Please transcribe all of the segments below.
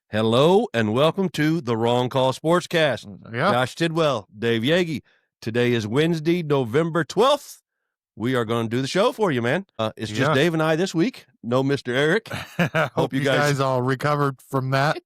Hello and welcome to the Wrong Call Sportscast. Yeah. Josh Tidwell, Dave Yagi. Today is Wednesday, November 12th. We are going to do the show for you, man. It's just Dave and I this week. No Mr. Eric. Hope you guys all recovered from that.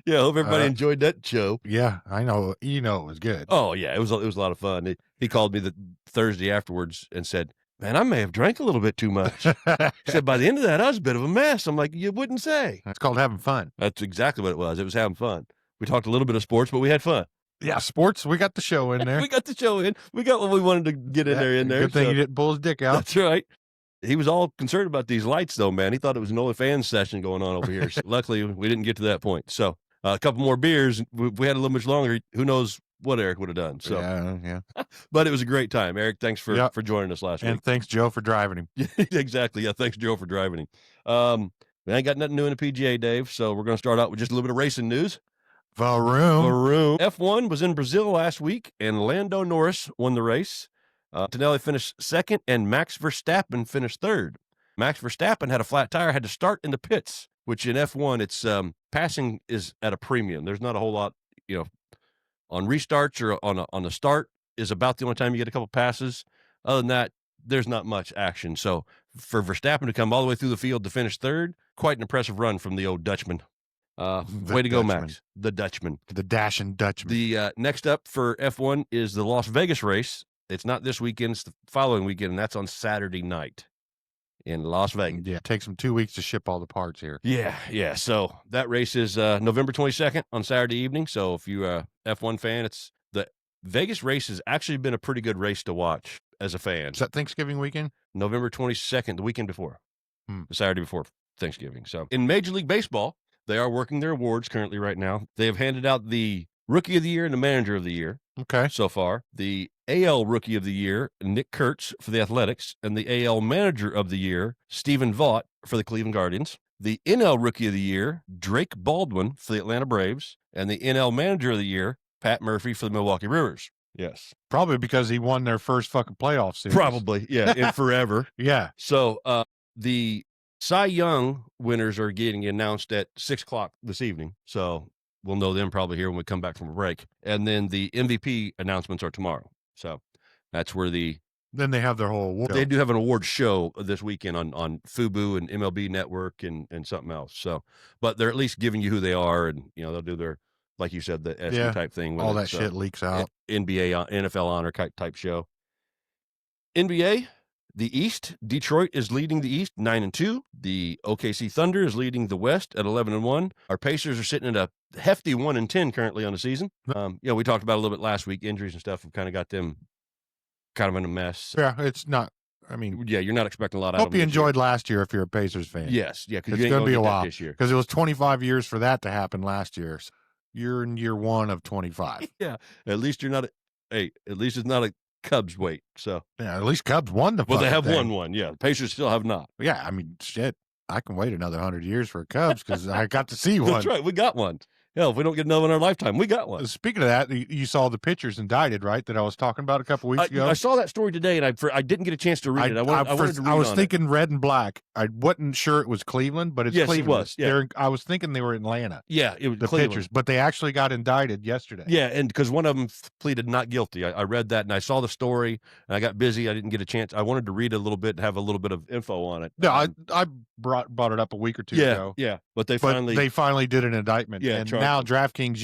Yeah, hope everybody enjoyed that show. Yeah, I know. You know it was good. Oh, yeah, it was a lot of fun. He called me the Thursday afterwards and said, man, I may have drank a little bit too much. He said, by the end of that, I was a bit of a mess. I'm like, you wouldn't say. It's called having fun. That's exactly what it was. It was having fun. We talked a little bit of sports, but we had fun. Yeah, sports. We got the show in there. We got the show in. We got what we wanted to get in there. Good thing he didn't pull his dick out. That's right. He was all concerned about these lights, though, man. He thought it was an OnlyFans session going on over here. So luckily, we didn't get to that point. So a couple more beers. If we had a little much longer, who knows what Eric would have done. So yeah. But it was a great time. Eric, thanks for joining us last week. And thanks, Joe, for driving him. Exactly. Yeah, thanks, Joe, for driving him. We ain't got nothing new in the PGA, Dave, so we're going to start out with just a little bit of racing news. Varoom. F1 was in Brazil last week, and Lando Norris won the race. Tonelli finished second, and Max Verstappen finished third. Max Verstappen had a flat tire, had to start in the pits, which in F1, it's passing is at a premium. There's not a whole lot, on restarts or on the start is about the only time you get a couple passes. Other than that, there's not much action. So for Verstappen to come all the way through the field to finish third, quite an impressive run from the old Dutchman. Way to go, Max. The Dutchman. The dashing Dutchman. The next up for F1 is the Las Vegas race. It's not this weekend, it's the following weekend, and that's on Saturday night in Las Vegas. Yeah, it takes them 2 weeks to ship all the parts here. Yeah. So that race is November 22nd on Saturday evening. So if you're a F1 fan, it's the Vegas race has actually been a pretty good race to watch as a fan. Is that Thanksgiving weekend? November 22nd, the weekend before, the Saturday before Thanksgiving. So in Major League Baseball, they are working their awards currently right now. They have handed out the Rookie of the Year and the Manager of the Year. Okay. So far, the AL Rookie of the Year, Nick Kurtz for the Athletics, and the AL Manager of the Year, Stephen Vaught for the Cleveland Guardians. The NL Rookie of the Year, Drake Baldwin for the Atlanta Braves, and the NL Manager of the Year, Pat Murphy for the Milwaukee Brewers. Yes. Probably because he won their first fucking playoff series. Probably, yeah, in forever. Yeah. So the Cy Young winners are getting announced at 6 o'clock this evening. So we'll know them probably here when we come back from a break. And then the MVP announcements are tomorrow. So that's where then they have their whole award. They do have an award show this weekend on FUBU and MLB Network and something else. So, but they're at least giving you who they are, and they'll do their, like you said, the SE type thing. With all that shit leaks out. NBA, NFL honor type show. NBA, the East, Detroit is leading the East 9-2. The OKC Thunder is leading the West at 11-1. Our Pacers are sitting at a hefty 1-10 currently on the season. We talked about it a little bit last week. Injuries and stuff have kind of got them kind of in a mess. Yeah, it's not. I mean, you're not expecting a lot out of them. Hope you enjoyed last year if you're a Pacers fan. Yes, yeah, because it's going to be a while this year because it was 25 years for that to happen last year. So you're in year one of 25. Yeah, at least you're not. At least it's not a Cubs wait. So yeah, at least Cubs won the. Well, they have won one. Yeah, Pacers still have not. Yeah, I mean, shit. I can wait another 100 years for Cubs because I got to see one. That's right. We got one. Hell, if we don't get another in our lifetime, we got one. Speaking of that, you saw the pitchers indicted, right? That I was talking about a couple weeks ago. I saw that story today, and I didn't get a chance to read it. I wanted to read I was thinking red and black. I wasn't sure it was Cleveland, but it's Cleveland. It was. Yeah. I was thinking they were in Atlanta. Yeah, it was the Cleveland. pitchers, but they actually got indicted yesterday. Yeah, and because one of them pleaded not guilty. I read that, and I saw the story, and I got busy. I didn't get a chance. I wanted to read it a little bit and have a little bit of info on it. No, I brought it up a week or two ago. Yeah, but they finally did an indictment. Yeah, and now DraftKings,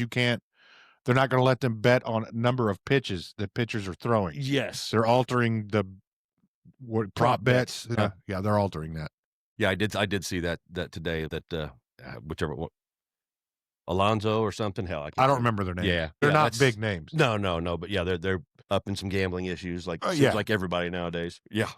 they're not going to let them bet on number of pitches that pitchers are throwing. Yes. They're altering the prop bets. Yeah, they're altering that. Yeah, I did see that today, that whichever one. Alonzo or something. Hell, I don't remember their name. Yeah. They're not big names. No, but yeah, they're up in some gambling issues seems like everybody nowadays. Yeah.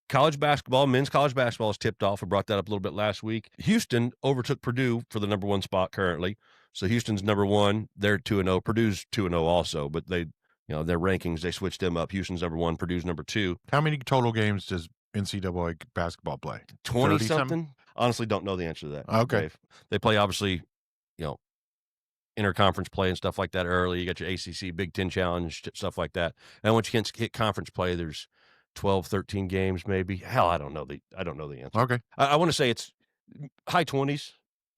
College basketball, men's college basketball is tipped off. I brought that up a little bit last week. Houston overtook Purdue for the number one spot currently. So Houston's number one. They're 2-0. Purdue's 2-0 also, but their rankings, they switched them up. Houston's number one, Purdue's number two. How many total games does NCAA basketball play? 20-something? Honestly, don't know the answer to that. Okay. Dave. They play, obviously, interconference play and stuff like that early. You got your ACC, Big Ten Challenge, stuff like that. And once you hit conference play, there's 12, 13 games maybe. Hell, I don't know the answer. Okay. I want to say it's high 20s.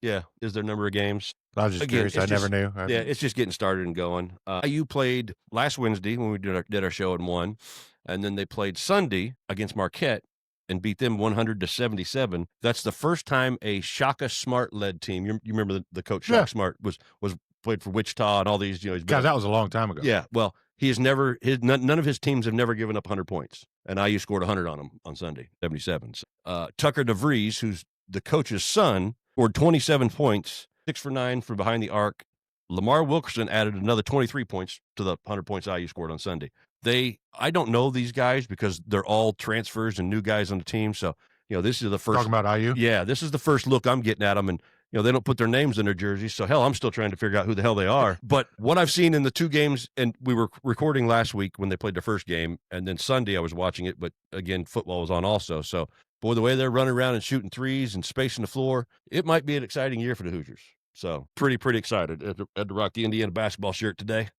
Yeah, is their number of games. I was just Again, curious. it's I never just- knew. Yeah, it's just getting started and going. IU played last Wednesday when we did our show and won, and then they played Sunday against Marquette and beat them 100-77. That's the first time a Shaka Smart led team. You remember the coach Shaka Yeah. Smart was played for Wichita and all these. He's been God, that was a long time ago. yeah. Well, he has never none of his teams have never given up 100 points, and IU scored 100 on him on Sunday, 77. Tucker DeVries, who's the coach's son, scored 27 points, 6 for 9 from behind the arc. Lamar Wilkerson added another 23 points to the 100 points IU scored on Sunday. I don't know these guys because they're all transfers and new guys on the team. So, this is the first. Talking about IU? Yeah, this is the first look I'm getting at them. And, they don't put their names in their jerseys. So, hell, I'm still trying to figure out who the hell they are. But what I've seen in the two games, and we were recording last week when they played their first game, and then Sunday I was watching it. But, again, football was on also. So, boy, the way they're running around and shooting threes and spacing the floor, it might be an exciting year for the Hoosiers. So, pretty excited. Had to rock the Indiana basketball shirt today.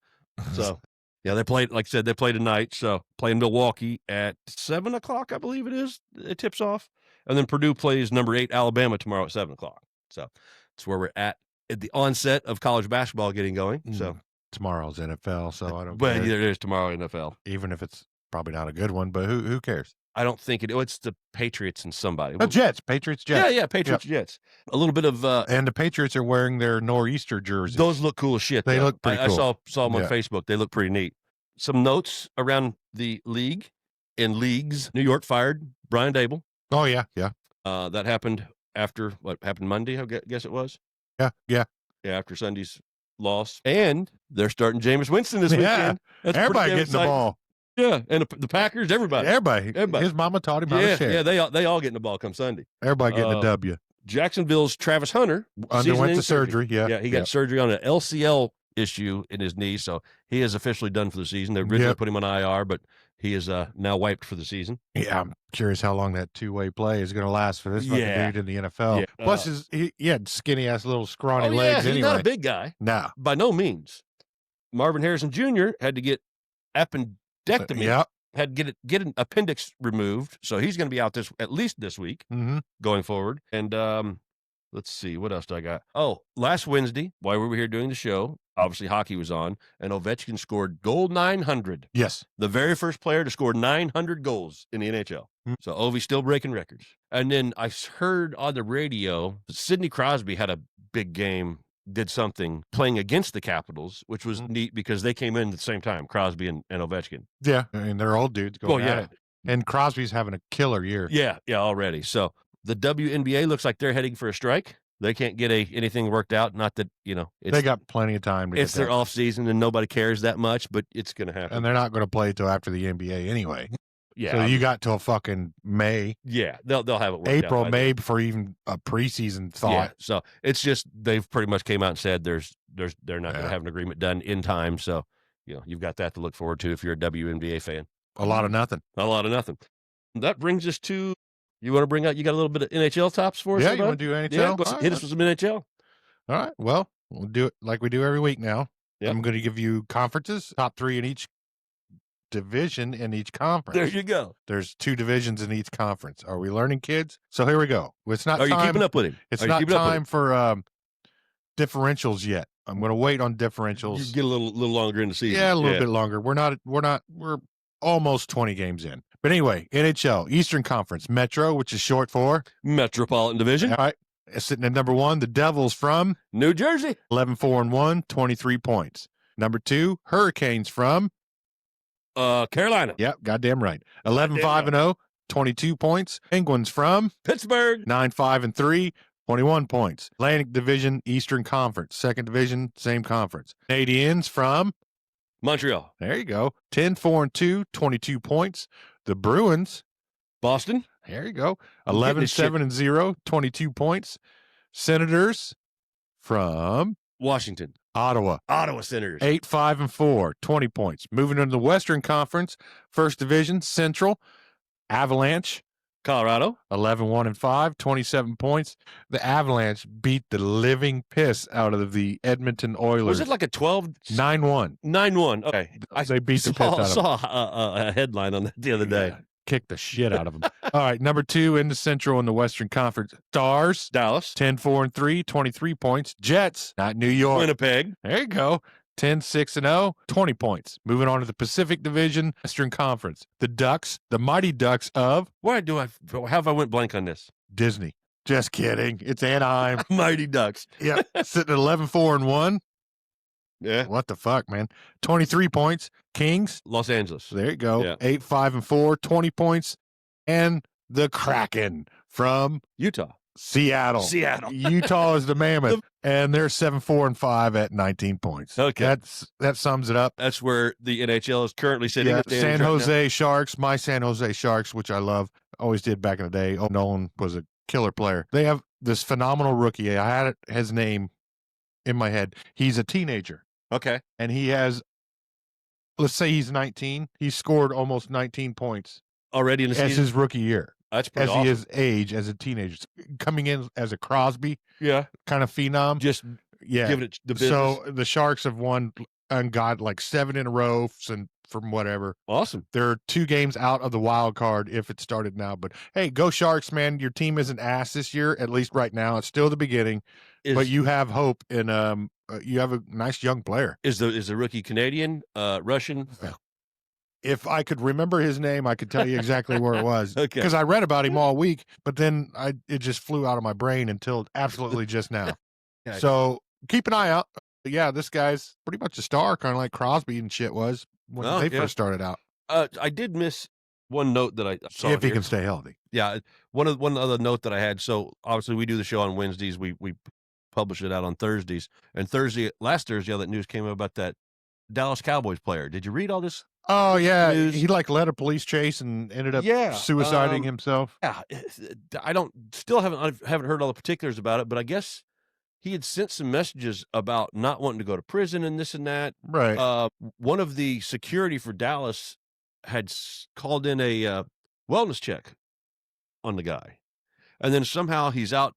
So, yeah, they played, like I said, they play tonight. So, playing Milwaukee at 7 o'clock, I believe it is. It tips off. And then Purdue plays number 8 Alabama tomorrow at 7 o'clock. So, that's where we're at the onset of college basketball getting going. So, tomorrow's NFL, so I don't but care. it is tomorrow NFL. Even if it's probably not a good one, but who cares? I don't think it's the Patriots and somebody. Oh, Jets. Patriots, Jets. Yeah, Patriots, Jets. A little bit of and the Patriots are wearing their nor'easter jerseys. those look cool as shit. They though. look pretty I cool. saw them on Facebook. They look pretty neat. Some notes around the league. In leagues, New York fired Brian Dable. Oh, yeah. That happened after what happened Monday, I guess it was. Yeah. Yeah, after Sunday's loss. And they're starting Jameis Winston this weekend. That's Everybody pretty getting the exciting. ball. Yeah, and the Packers, everybody. Everybody. His mama taught him how to share. Yeah, they all getting the ball come Sunday. Everybody getting a W. Jacksonville's Travis Hunter Underwent the surgery. Yeah, he got surgery on an LCL issue in his knee, so he is officially done for the season. They originally put him on IR, but he is now wiped for the season. Yeah, I'm curious how long that two-way play is going to last for this fucking dude in the NFL. Yeah. Plus, he had skinny-ass little scrawny Yeah, legs he's anyway. not a big guy. No. By no means. Marvin Harrison Jr. had to get appendectomy. Had to get an appendix removed, so he's going to be out at least this week going forward. And let's see, what else do I got? Oh, last Wednesday, while we were here doing the show, obviously hockey was on, and Ovechkin scored goal 900. Yes. The very first player to score 900 goals in the NHL. So Ovi's still breaking records. And then I heard on the radio, Sidney Crosby had a big game, did something playing against the Capitals, which was neat because they came in at the same time, Crosby and Ovechkin. Yeah, and they're old dudes going at it. And Crosby's having a killer year. Yeah, already. So the WNBA looks like they're heading for a strike. They can't get anything worked out. Not that, they got plenty of time. It's their off season and nobody cares that much, but it's going to happen. And they're not going to play till after the NBA anyway. Yeah. So you got till fucking May. Yeah, they'll have it worked April, out May before even a preseason thought. Yeah, so it's just they've pretty much came out and said they're not going to have an agreement done in time. So, you've got that to look forward to if you're a WNBA fan. A lot of nothing. A lot of nothing. That brings us to, you want to bring out, you got a little bit of NHL tops for us? Yeah, you want to do NHL? Yeah, hit us with some NHL. All right, well, we'll do it like we do every week now. Yep. I'm going to give you conferences, top 3 in each division in each conference. There you go. There's 2 divisions in each conference. Are we learning, kids? So here we go. It's not Are you time, keeping up with him? It's not time for differentials yet. I'm going to wait on differentials. You get a little longer in the season. Yeah, a little bit longer. We're almost 20 games in. But anyway, NHL, Eastern Conference, Metro, which is short for Metropolitan Division. All right. Sitting at number 1, the Devils from New Jersey. 11-4-1, 23 points. Number 2, Hurricanes from Carolina. Yep, goddamn right. 11-5-0, 22 points. Penguins from Pittsburgh. 9-5-3, 21 points. Atlantic Division, Eastern Conference. Second Division, same conference. Canadiens from Montreal. There you go. 10-4-2, 22 points. The Bruins. Boston. There you go. 11-7-0, 22 points. Senators from Washington. Ottawa. Ottawa Senators. 8-5-4, 20 points. Moving into the Western Conference, First Division, Central. Avalanche. Colorado. 11-1-5, 27 points. The Avalanche beat the living piss out of the Edmonton Oilers. Was it like a 12? 9-1. 9-1. Okay. They beat the piss out of them. saw a headline on that the other day. kick the shit out of them. All right, number 2 in the Central and the Western Conference. Stars, Dallas. 10-4-3, 23 points. Jets, not New York. Winnipeg. There you go. 10-6-0, 20 points. Moving on to the Pacific Division, Western Conference. The Ducks, the Mighty Ducks of Why do I have I went blank on this? Disney. Just kidding. It's Anaheim. Mighty Ducks. Yeah, sitting at 11-4-1. Yeah. What the fuck, man? 23 points. Kings, Los Angeles. there you go. Yeah. 8-5-4, 20 points. And the Kraken from Utah. Seattle. Utah is the mammoth, and they're 7-4-5 at 19 points. Okay. That sums it up. That's where the NHL is currently sitting. Yeah, at the San right Jose Sharks, my San Jose Sharks, which I love, always did back in the day. Oh, Nolan was a killer player. They have this phenomenal rookie. I had his name in my head. He's a teenager, now. Okay. and he has, let's say he's 19. He scored almost 19 points Already in the as season. his rookie year. That's pretty As awesome. he is age as a teenager, coming in as a Crosby Yeah. kind of phenom. Just Yeah. giving it the business. So the Sharks have won and got like 7 in a row from whatever. Awesome. They're 2 games out of the wild card if it started now. But hey, go Sharks, man! Your team isn't ass this year, at least right now. It's still the beginning, but you have hope, and you have a nice young player. Is the rookie Canadian, Russian? If I could remember his name, I could tell you exactly where it was. Okay. Because I read about him all week, but then it just flew out of my brain until absolutely just now. Okay. So keep an eye out. Yeah, this guy's pretty much a star, kind of like Crosby and shit was when Oh, they yeah. first started out. I did miss one note that I saw. If he here. can stay healthy. Yeah, one other note that I had. So obviously we do the show on Wednesdays. We publish it out on Thursdays. And last Thursday, that news came about that Dallas Cowboys player. Did you read all this? Oh yeah, News? he like led a police chase and ended up Yeah, suiciding himself. Yeah, I haven't heard all the particulars about it, but I guess he had sent some messages about not wanting to go to prison and this and that. Right. One of the security for Dallas had called in a wellness check on the guy, and then somehow he's out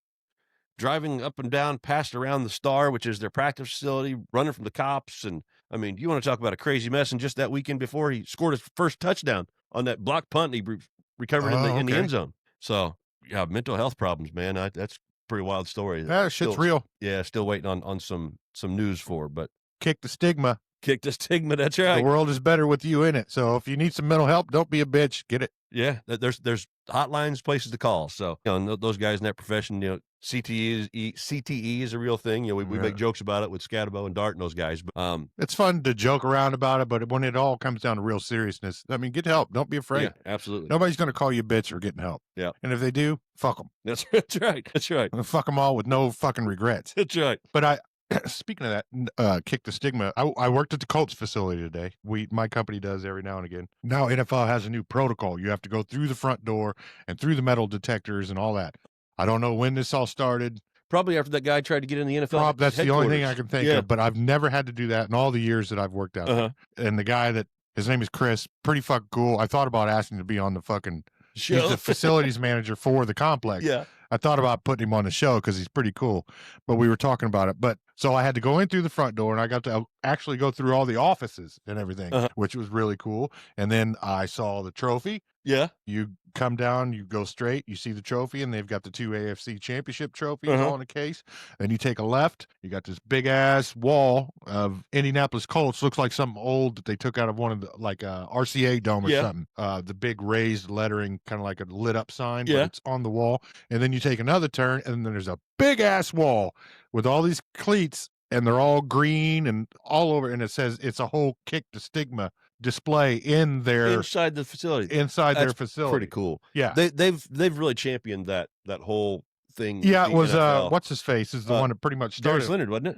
driving up and down, passed around the Star, which is their practice facility, running from the cops. And I mean, you want to talk about a crazy mess. And just that weekend before, he scored his first touchdown on that block punt. And he recovered in the end zone. So yeah, mental health problems, man. That's a pretty wild story. That shit's real. Yeah, still waiting on some news for, but Kick the stigma. kick the stigma. That's right. The world is better with you in it. So if you need some mental help, don't be a bitch. Get it. Yeah, there's hotlines, places to call. So those guys in that profession, CTE is a real thing. We make jokes about it with Scatabo and Dart and those guys. But It's fun to joke around about it, but when it all comes down to real seriousness, I mean, get help. Don't be afraid. yeah, absolutely. Nobody's going to call you a bitch for getting help. Yeah. And if they do, fuck them. That's right. That's right. Fuck them all with no fucking regrets. That's right. But speaking of that, kick the stigma. I worked at the Colts facility today. My company does every now and again. Now NFL has a new protocol. You have to go through the front door and through the metal detectors and all that. I don't know when this all started. Probably after that guy tried to get in the NFL. That's the only thing I can think Yeah. of. But I've never had to do that in all the years that I've worked out there. And the guy his name is Chris, pretty fucking cool. I thought about asking to be on the fucking. Show. He's the facilities manager for the complex. Yeah. I thought about putting him on the show because he's pretty cool, but we were talking about it. But so I had to go in through the front door, and I got to actually go through all the offices and everything, which was really cool. And then I saw the trophy. Yeah. You come down, you go straight, you see the trophy, and they've got the 2 AFC championship trophies all in the case. Then you take a left, you got this big ass wall of Indianapolis Colts. Looks like something old that they took out of one of the RCA dome or something. The big raised lettering, kind of like a lit up sign, but it's on the wall. And then you take another turn, and then there's a big ass wall with all these cleats, and they're all green and all over, and it says it's a whole Kick the Stigma display inside the facility. Their facility. Pretty cool. Yeah. They've really championed that whole thing. Yeah, it the was NFL. what's his face is the one that pretty much started. Darius Leonard, wasn't it?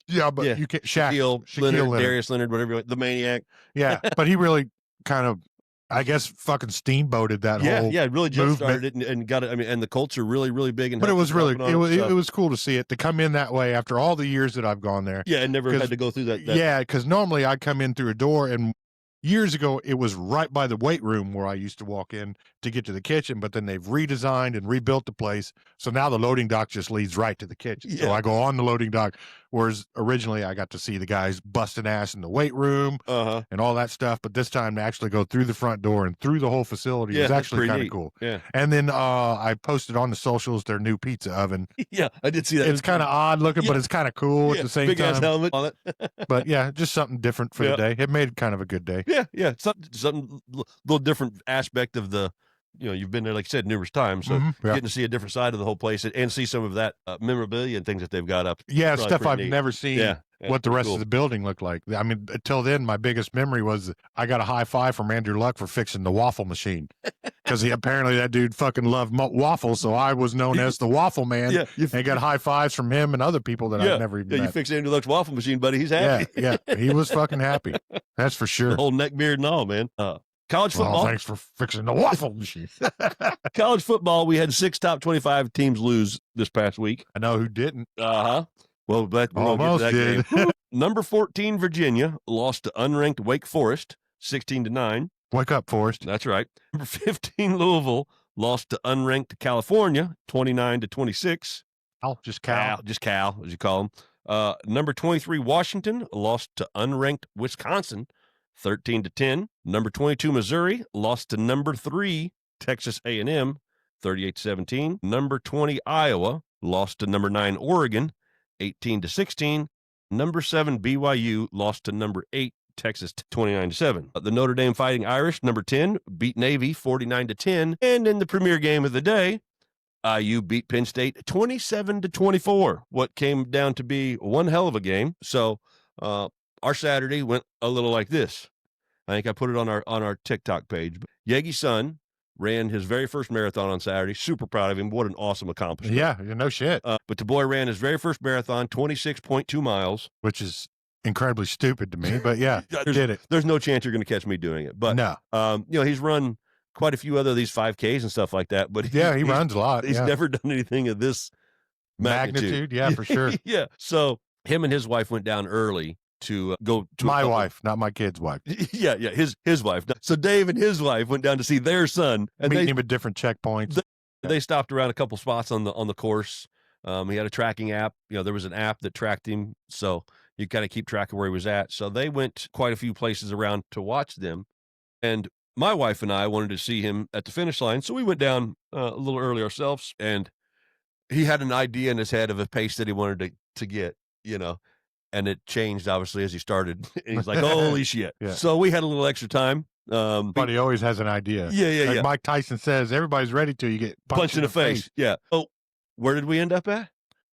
Yeah, but you can't Shaquille Leonard, Darius Leonard, whatever, the maniac. Yeah, but he really kind of, I guess, fucking steamboated that whole it really just movement. started it and got it. I mean, and the Colts are really, really big. And but it was really, it was cool to see it, to come in that way after all the years that I've gone there. Yeah, and never had to go through that. Yeah, because normally I come in through a door, and years ago it was right by the weight room where I used to walk in to get to the kitchen, but then they've redesigned and rebuilt the place. So now the loading dock just leads right to the kitchen. Yeah. So I go on the loading dock, Whereas originally I got to see the guys busting ass in the weight room and all that stuff. But this time to actually go through the front door and through the whole facility was actually kind of cool. Yeah. And then I posted on the socials their new pizza oven. Yeah, I did see that. It's kind of odd looking, but it's kind of cool at the same big time. Ass helmet on it. But yeah, just something different for the day. It made kind of a good day. Yeah. Something little different aspect of the, you've been there, like you said, numerous times. So getting to see a different side of the whole place and see some of that memorabilia and things that they've got up. Yeah, stuff I've never seen. Yeah. What the rest of the building looked like. I mean, until then, my biggest memory was I got a high five from Andrew Luck for fixing the waffle machine. Because apparently that dude fucking loved waffles, so I was known as the waffle man. Yeah, and got high fives from him and other people that I've never even met. You fixed Andrew Luck's waffle machine, buddy. He's happy. Yeah, he was fucking happy. That's for sure. The whole neck beard and all, man. College football. Thanks for fixing the waffle machine. College football, we had 6 top 25 teams lose this past week. I know who didn't. Well, but we'll almost get to that did. game. Number 14, Virginia, lost to unranked Wake Forest, 16-9. Wake up, Forest. That's right. Number 15, Louisville, lost to unranked California, 29-26. Just Cal. Just Cal, as you call them. Number 23, Washington, lost to unranked Wisconsin, 13-10. Number 22, Missouri, lost to number 3, Texas A&M, 38-17. Number 20, Iowa, lost to number 9, Oregon, 18-16. Number 7, BYU, lost to number 8, Texas, 29-7. The Notre Dame Fighting Irish, number 10, beat Navy 49-10. And in the premier game of the day, IU beat Penn State 27-24. What came down to be one hell of a game. So our Saturday went a little like this. I think I put it on our TikTok page. Yegi's son ran his very first marathon on Saturday. Super proud of him. What an awesome accomplishment. Yeah, no shit. But the boy ran his very first marathon, 26.2 miles. Which is incredibly stupid to me, but yeah, did it. There's no chance you're going to catch me doing it. But, no. He's run quite a few other of these 5Ks and stuff like that. But he runs a lot. He's never done anything of this magnitude. Yeah, for sure. Yeah. So him and his wife went down early to go to my wife, not my kid's wife. Yeah, his wife. So Dave and his wife went down to see their son, and meeting him at different checkpoints. They stopped around a couple spots on the course. He had a tracking app. There was an app that tracked him, so you kind of keep track of where he was at. So they went quite a few places around to watch them, and my wife and I wanted to see him at the finish line, so we went down a little early ourselves, and he had an idea in his head of a pace that he wanted to get, and it changed obviously as he started. And he's like, "Holy shit!" Yeah. So we had a little extra time. But he always has an idea. Yeah. Like Mike Tyson says, everybody's ready till you get punched in the face. Yeah. Oh, where did we end up at?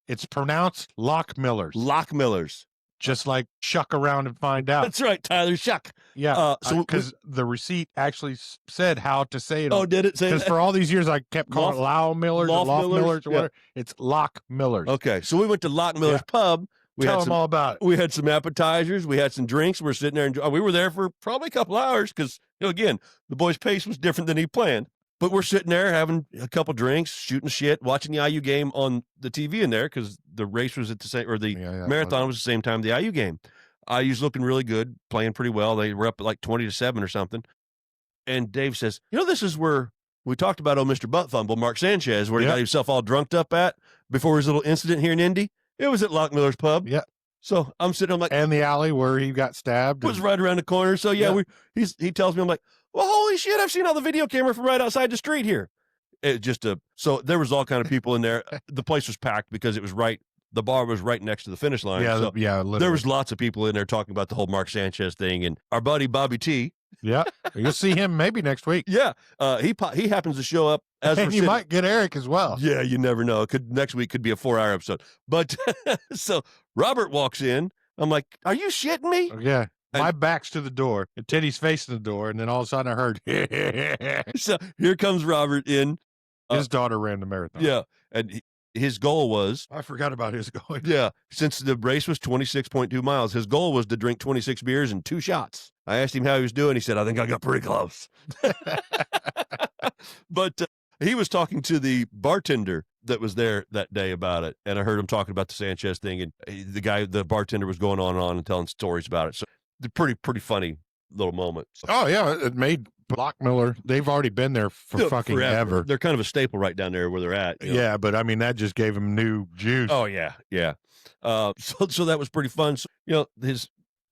It's pronounced Lock Millers. Lock Millers. Just like shuck around and find out. That's right, Tyler Shuck. Yeah. So because the receipt actually said how to say it. Oh, did it say that? Because for all these years I kept calling it Low Millers or Loft Millers or whatever. It's Lock Millers. Okay. So we went to Lock Miller's Pub. Tell them all about it. We had some appetizers. We had some drinks. We're sitting there. We were there for probably a couple hours because, again, the boy's pace was different than he planned. But we're sitting there having a couple drinks, shooting shit, watching the IU game on the TV in there because the race was at the same, or the marathon was the same time the IU game. IU's looking really good, playing pretty well. They were up at like 20-7 or something. And Dave says, this is where we talked about Mr. Butt Fumble, Mark Sanchez, where he got himself all drunked up at before his little incident here in Indy. It was at Lock Miller's Pub. Yeah. So I'm sitting, I'm like, and the alley where he got stabbed was right around the corner. So he tells me, I'm like, well, holy shit, I've seen all the video camera from right outside the street here. So there was all kind of people in there. The place was packed because it was the bar was right next to the finish line. Yeah, so literally. There was lots of people in there talking about the whole Mark Sanchez thing, and our buddy Bobby T. Yeah, you'll see him maybe next week. Yeah, he happens to show up as and you might get Eric as well. Yeah, you never know. Next week could be a 4-hour episode. But so Robert walks in. I'm like, are you shitting me? Yeah. My back's to the door, and Teddy's facing the door, and then all of a sudden I heard. So here comes Robert in. His daughter ran the marathon. Yeah, and his goal was... I forgot about his goal. Yeah, since the race was 26.2 miles, his goal was to drink 26 beers and 2 shots. I asked him how he was doing. He said, I think I got pretty close. But he was talking to the bartender that was there that day about it, and I heard him talking about the Sanchez thing, and the bartender was going on and telling stories about it. So the pretty funny little moment. So. Oh, yeah, it made Lockmiller, they've already been there for fucking forever. ever. They're kind of a staple right down there where they're at. You know? Yeah, but I mean, that just gave him new juice. Oh yeah, yeah. So that was pretty fun. So,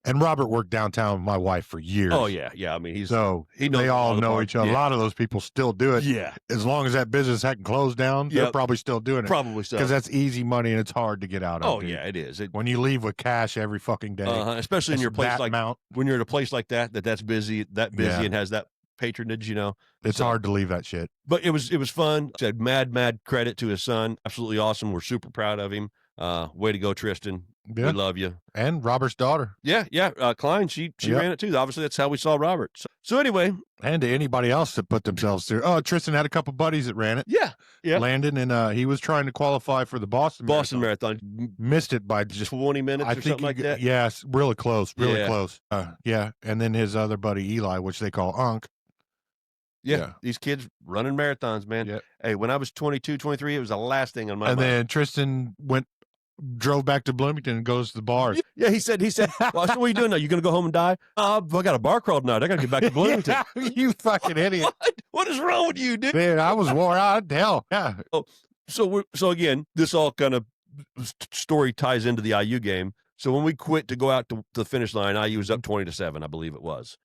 And Robert worked downtown with my wife for years. Oh yeah, yeah. I mean, he knows they all know each other. Yeah. A lot of those people still do it. Yeah. As long as that business hadn't closed down, they're probably still doing it. Probably so. Because that's easy money and it's hard to get out of. Oh yeah, it is. When you leave with cash every fucking day, especially in your place when you're in a place like that's busy, and has that patronage, it's hard to leave that shit. But it was fun. Said mad credit to his son. Absolutely awesome. We're super proud of him. Way to go, Tristan. Yeah. We love you. And Robert's daughter. Yeah. Klein, she ran it too. Obviously, that's how we saw Robert. So anyway. And to anybody else that put themselves through. Oh, Tristan had a couple buddies that ran it. Yeah. Landon, and he was trying to qualify for the Boston Marathon. Missed it by just 20 minutes or something like that. Yes, really close. Really close. Yeah. And then his other buddy, Eli, which they call Unc. Yeah, these kids running marathons, man. Yeah. Hey, when I was 22, 23, it was the last thing on my mind. And then Tristan drove back to Bloomington and goes to the bars. Yeah, he said, well, what are you doing now? You going to go home and die? I got a bar crawl tonight. I got to get back to Bloomington. You fucking idiot. What is wrong with you, dude? Man, I was wore out. Hell, yeah. So again, this all kind of story ties into the IU game. So when we quit to go out to the finish line, IU was up 20-7, I believe it was.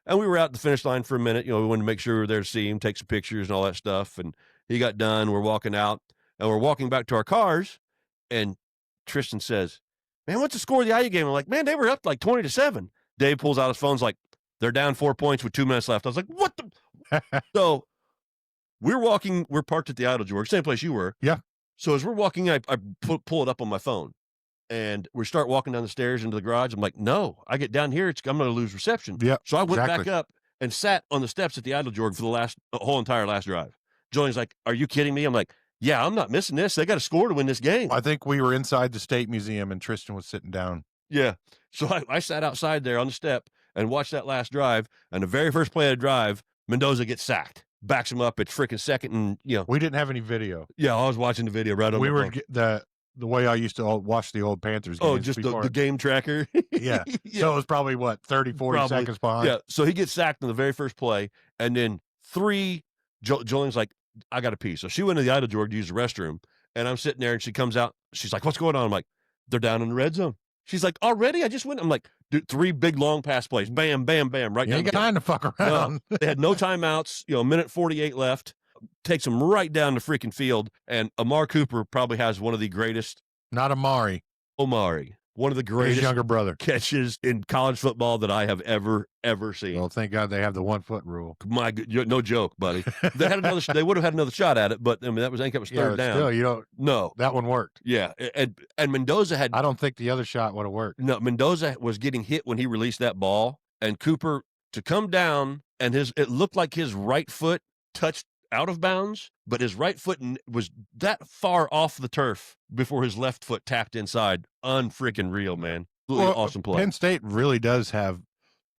And we were out at the finish line for a minute. We wanted to make sure we were there to see him, take some pictures and all that stuff. And he got done. We're walking out, and we're walking back to our cars, and Tristan says, "Man, what's the score of the IU game?" I'm like, "Man, they were up like 20-7. Dave pulls out his phone, like, "They're down 4 points with 2 minutes left." I was like, "What the?" So we're parked at the Idle George, same place you were. Yeah. So as we're walking, I pull it up on my phone, and we start walking down the stairs into the garage. I'm like, "No, I get down here, I'm going to lose reception." Yeah. So I went back up and sat on the steps at the Idle George for the whole entire last drive. Julian's like, "Are you kidding me?" I'm like, "Yeah, I'm not missing this. They got to score to win this game." I think we were inside the State Museum and Tristan was sitting down. Yeah. So I sat outside there on the step and watched that last drive. And the very first play of the drive, Mendoza gets sacked. Backs him up at freaking second. And, we didn't have any video. Yeah, I was watching the video right on We were the way I used to watch the old Panthers games. Oh, just the game tracker. Yeah. So it was probably 30, 40 seconds behind. Yeah. So he gets sacked in the very first play. And then Julian's like, "I got to pee." So she went to the Idle George to use the restroom, and I'm sitting there, and she comes out. She's like, "What's going on?" I'm like, "They're down in the red zone." She's like, "Already? I just went." I'm like, "Dude, 3 big long pass plays. Bam, bam, bam. Right down. You ain't got time to fuck around." No, they had no timeouts, minute 48 left. Takes them right down the freaking field. And Amar Cooper probably has one of the greatest. Not Omari. One of the greatest his younger brother catches in college football that I have ever seen. Well, thank God they have the 1 foot rule. My good, no joke, buddy. They would have had another shot at it, but I mean I think it was third down. Still, you don't. No, that one worked. Yeah, and Mendoza had. I don't think the other shot would have worked. No, Mendoza was getting hit when he released that ball, and Cooper to come down, and it looked like his right foot touched out of bounds, but his right foot was that far off the turf before his left foot tapped inside. Unfreaking real, man. Awesome play. Penn State really does have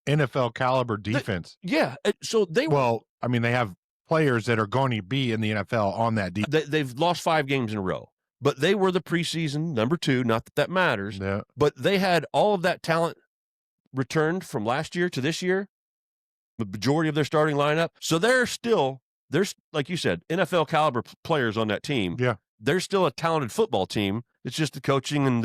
NFL caliber defense. So they have players that are going to be in the NFL on that defense. They've lost 5 games in a row, but they were the preseason number 2. Not that matters. Yeah. But they had all of that talent returned from last year to this year. The majority of their starting lineup. So there's, like you said, NFL caliber players on that team. Yeah. They're still a talented football team. It's just the coaching and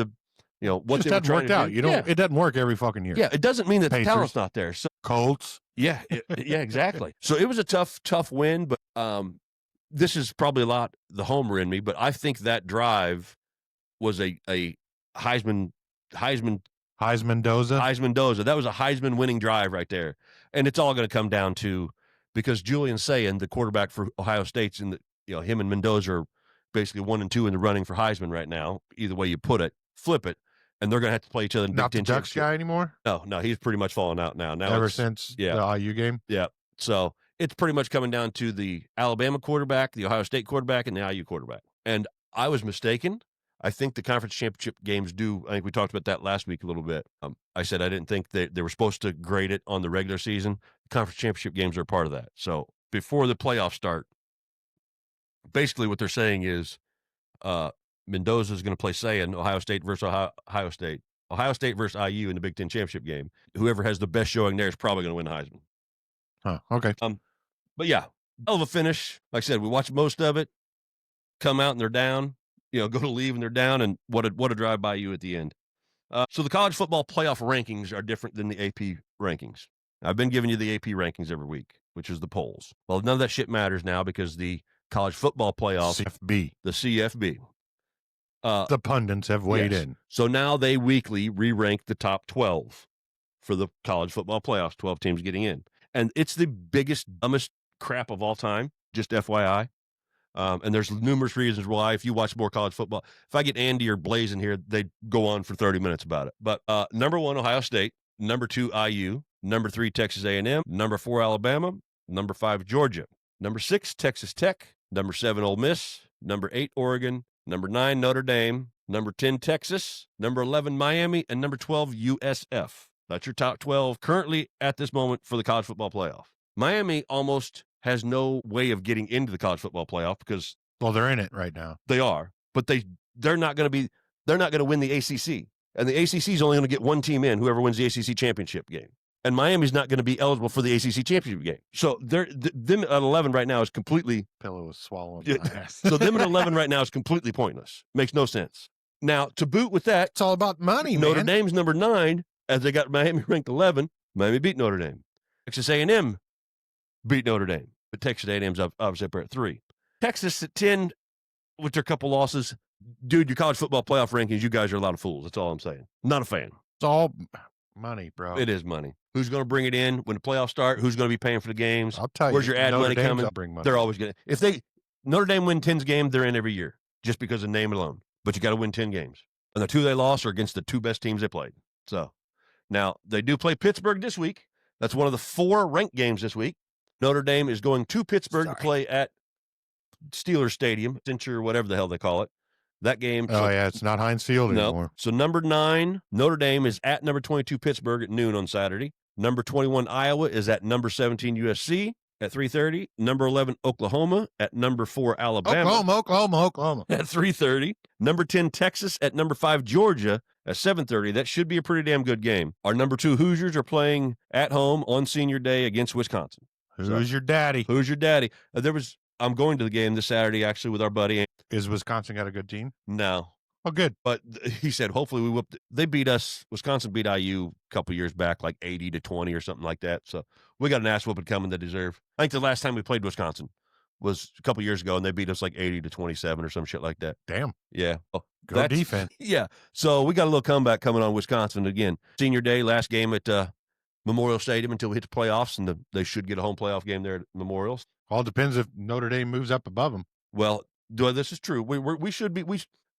what they were trying to do. It doesn't work every fucking year. Yeah, it doesn't mean that the talent's not there. So Colts. Yeah, exactly. So it was a tough win, but this is probably a lot the homer in me, but I think that drive was a Heisman Doza. That was a Heisman winning drive right there. And it's all going to come down to, because Julian Sayin, the quarterback for Ohio State's in him and Mendoza are basically 1 and 2 in the running for Heisman right now. Either way you flip it, and they're going to have to play each other in Not Big the Ten Ducks guy anymore? No, he's pretty much fallen out now. Ever since the IU game? Yeah. So it's pretty much coming down to the Alabama quarterback, the Ohio State quarterback, and the IU quarterback. And I was mistaken. I think the conference championship games I think we talked about that last week a little bit. I said I didn't think that they were supposed to grade it on the regular season. The conference championship games are a part of that. So before the playoffs start, basically what they're saying is Mendoza is going to play Sayin, Ohio State versus Ohio State. Ohio State versus IU in the Big Ten championship game. Whoever has the best showing there is probably going to win the Heisman. Huh. Okay. But yeah, hell of a finish. Like I said, we watched most of it. Come out and they're down. Go to leave and they're down. And what a drive by you at the end. So the college football playoff rankings are different than the AP rankings. I've been giving you the AP rankings every week, which is the polls. Well, none of that shit matters now because the college football playoff, CFB. the CFB, The pundits have weighed yes. in. So now they weekly re-rank the top 12 for the college football playoffs, 12 teams getting in. And it's the biggest, dumbest crap of all time, just FYI. And there's numerous reasons why. If you watch more college football, if I get Andy or Blaze in here, they go on for 30 minutes about it. But number 1, Ohio State. Number 2, IU. Number 3, Texas A&M. Number 4, Alabama. Number 5, Georgia. Number 6, Texas Tech. Number 7, Ole Miss. Number 8, Oregon. Number 9, Notre Dame. Number 10, Texas. Number 11, Miami. And number 12, USF. That's your top 12 currently at this moment for the college football playoff. Miami almost has no way of getting into the college football playoff because they're in it right now. They are, but they're not going to win the ACC, and the ACC is only going to get one team in, whoever wins the ACC championship game, and Miami's not going to be eligible for the ACC championship game. So them at 11 right now is completely pillow was swallowing. So them at 11 right now is completely pointless. Makes no sense. Now to boot with that, it's all about money. Notre Dame's number 9, as they got Miami ranked 11. Miami beat Notre Dame. Texas A&M beat Notre Dame, but Texas A&M's obviously up there at 3. Texas at 10, with their couple losses. Dude, your college football playoff rankings, you guys are a lot of fools. That's all I'm saying. Not a fan. It's all money, bro. It is money. Who's going to bring it in when the playoffs start? Who's going to be paying for the games? I'll tell you. Where's your ad money coming? Bring money. They're always going to. If Notre Dame win 10 games, they're in every year just because of name alone. But you got to win 10 games. And the 2 they lost are against the 2 best teams they played. So now they do play Pittsburgh this week. That's one of the 4 ranked games this week. Notre Dame is going to Pittsburgh to play at Steelers Stadium, Accenture, whatever the hell they call it. That game. It's not Heinz Field anymore. So number 9, Notre Dame is at number 22 Pittsburgh at noon on Saturday. Number 21 Iowa is at number 17 USC at 3:30. Number 11 Oklahoma at number 4 Alabama. Oklahoma at 3:30. Number 10 Texas at number 5 Georgia at 7:30. That should be a pretty damn good game. Our number 2 Hoosiers are playing at home on Senior Day against Wisconsin. Who's your daddy? Who's your daddy? I'm going to the game this Saturday, actually, with our buddy. Is Wisconsin got a good team? No. Oh, good. But he said, hopefully we whooped. They beat us. Wisconsin beat IU a couple years back, like 80-20 or something like that. So we got an ass whooping coming they deserve. I think the last time we played Wisconsin was a couple years ago, and they beat us like 80-27 or some shit like that. Damn. Yeah. Oh, Go defense. Yeah. So we got a little comeback coming on Wisconsin again. Senior Day, last game at Memorial Stadium until we hit the playoffs, and they should get a home playoff game there at Memorial. All depends if Notre Dame moves up above them. Well, this is true. We should be.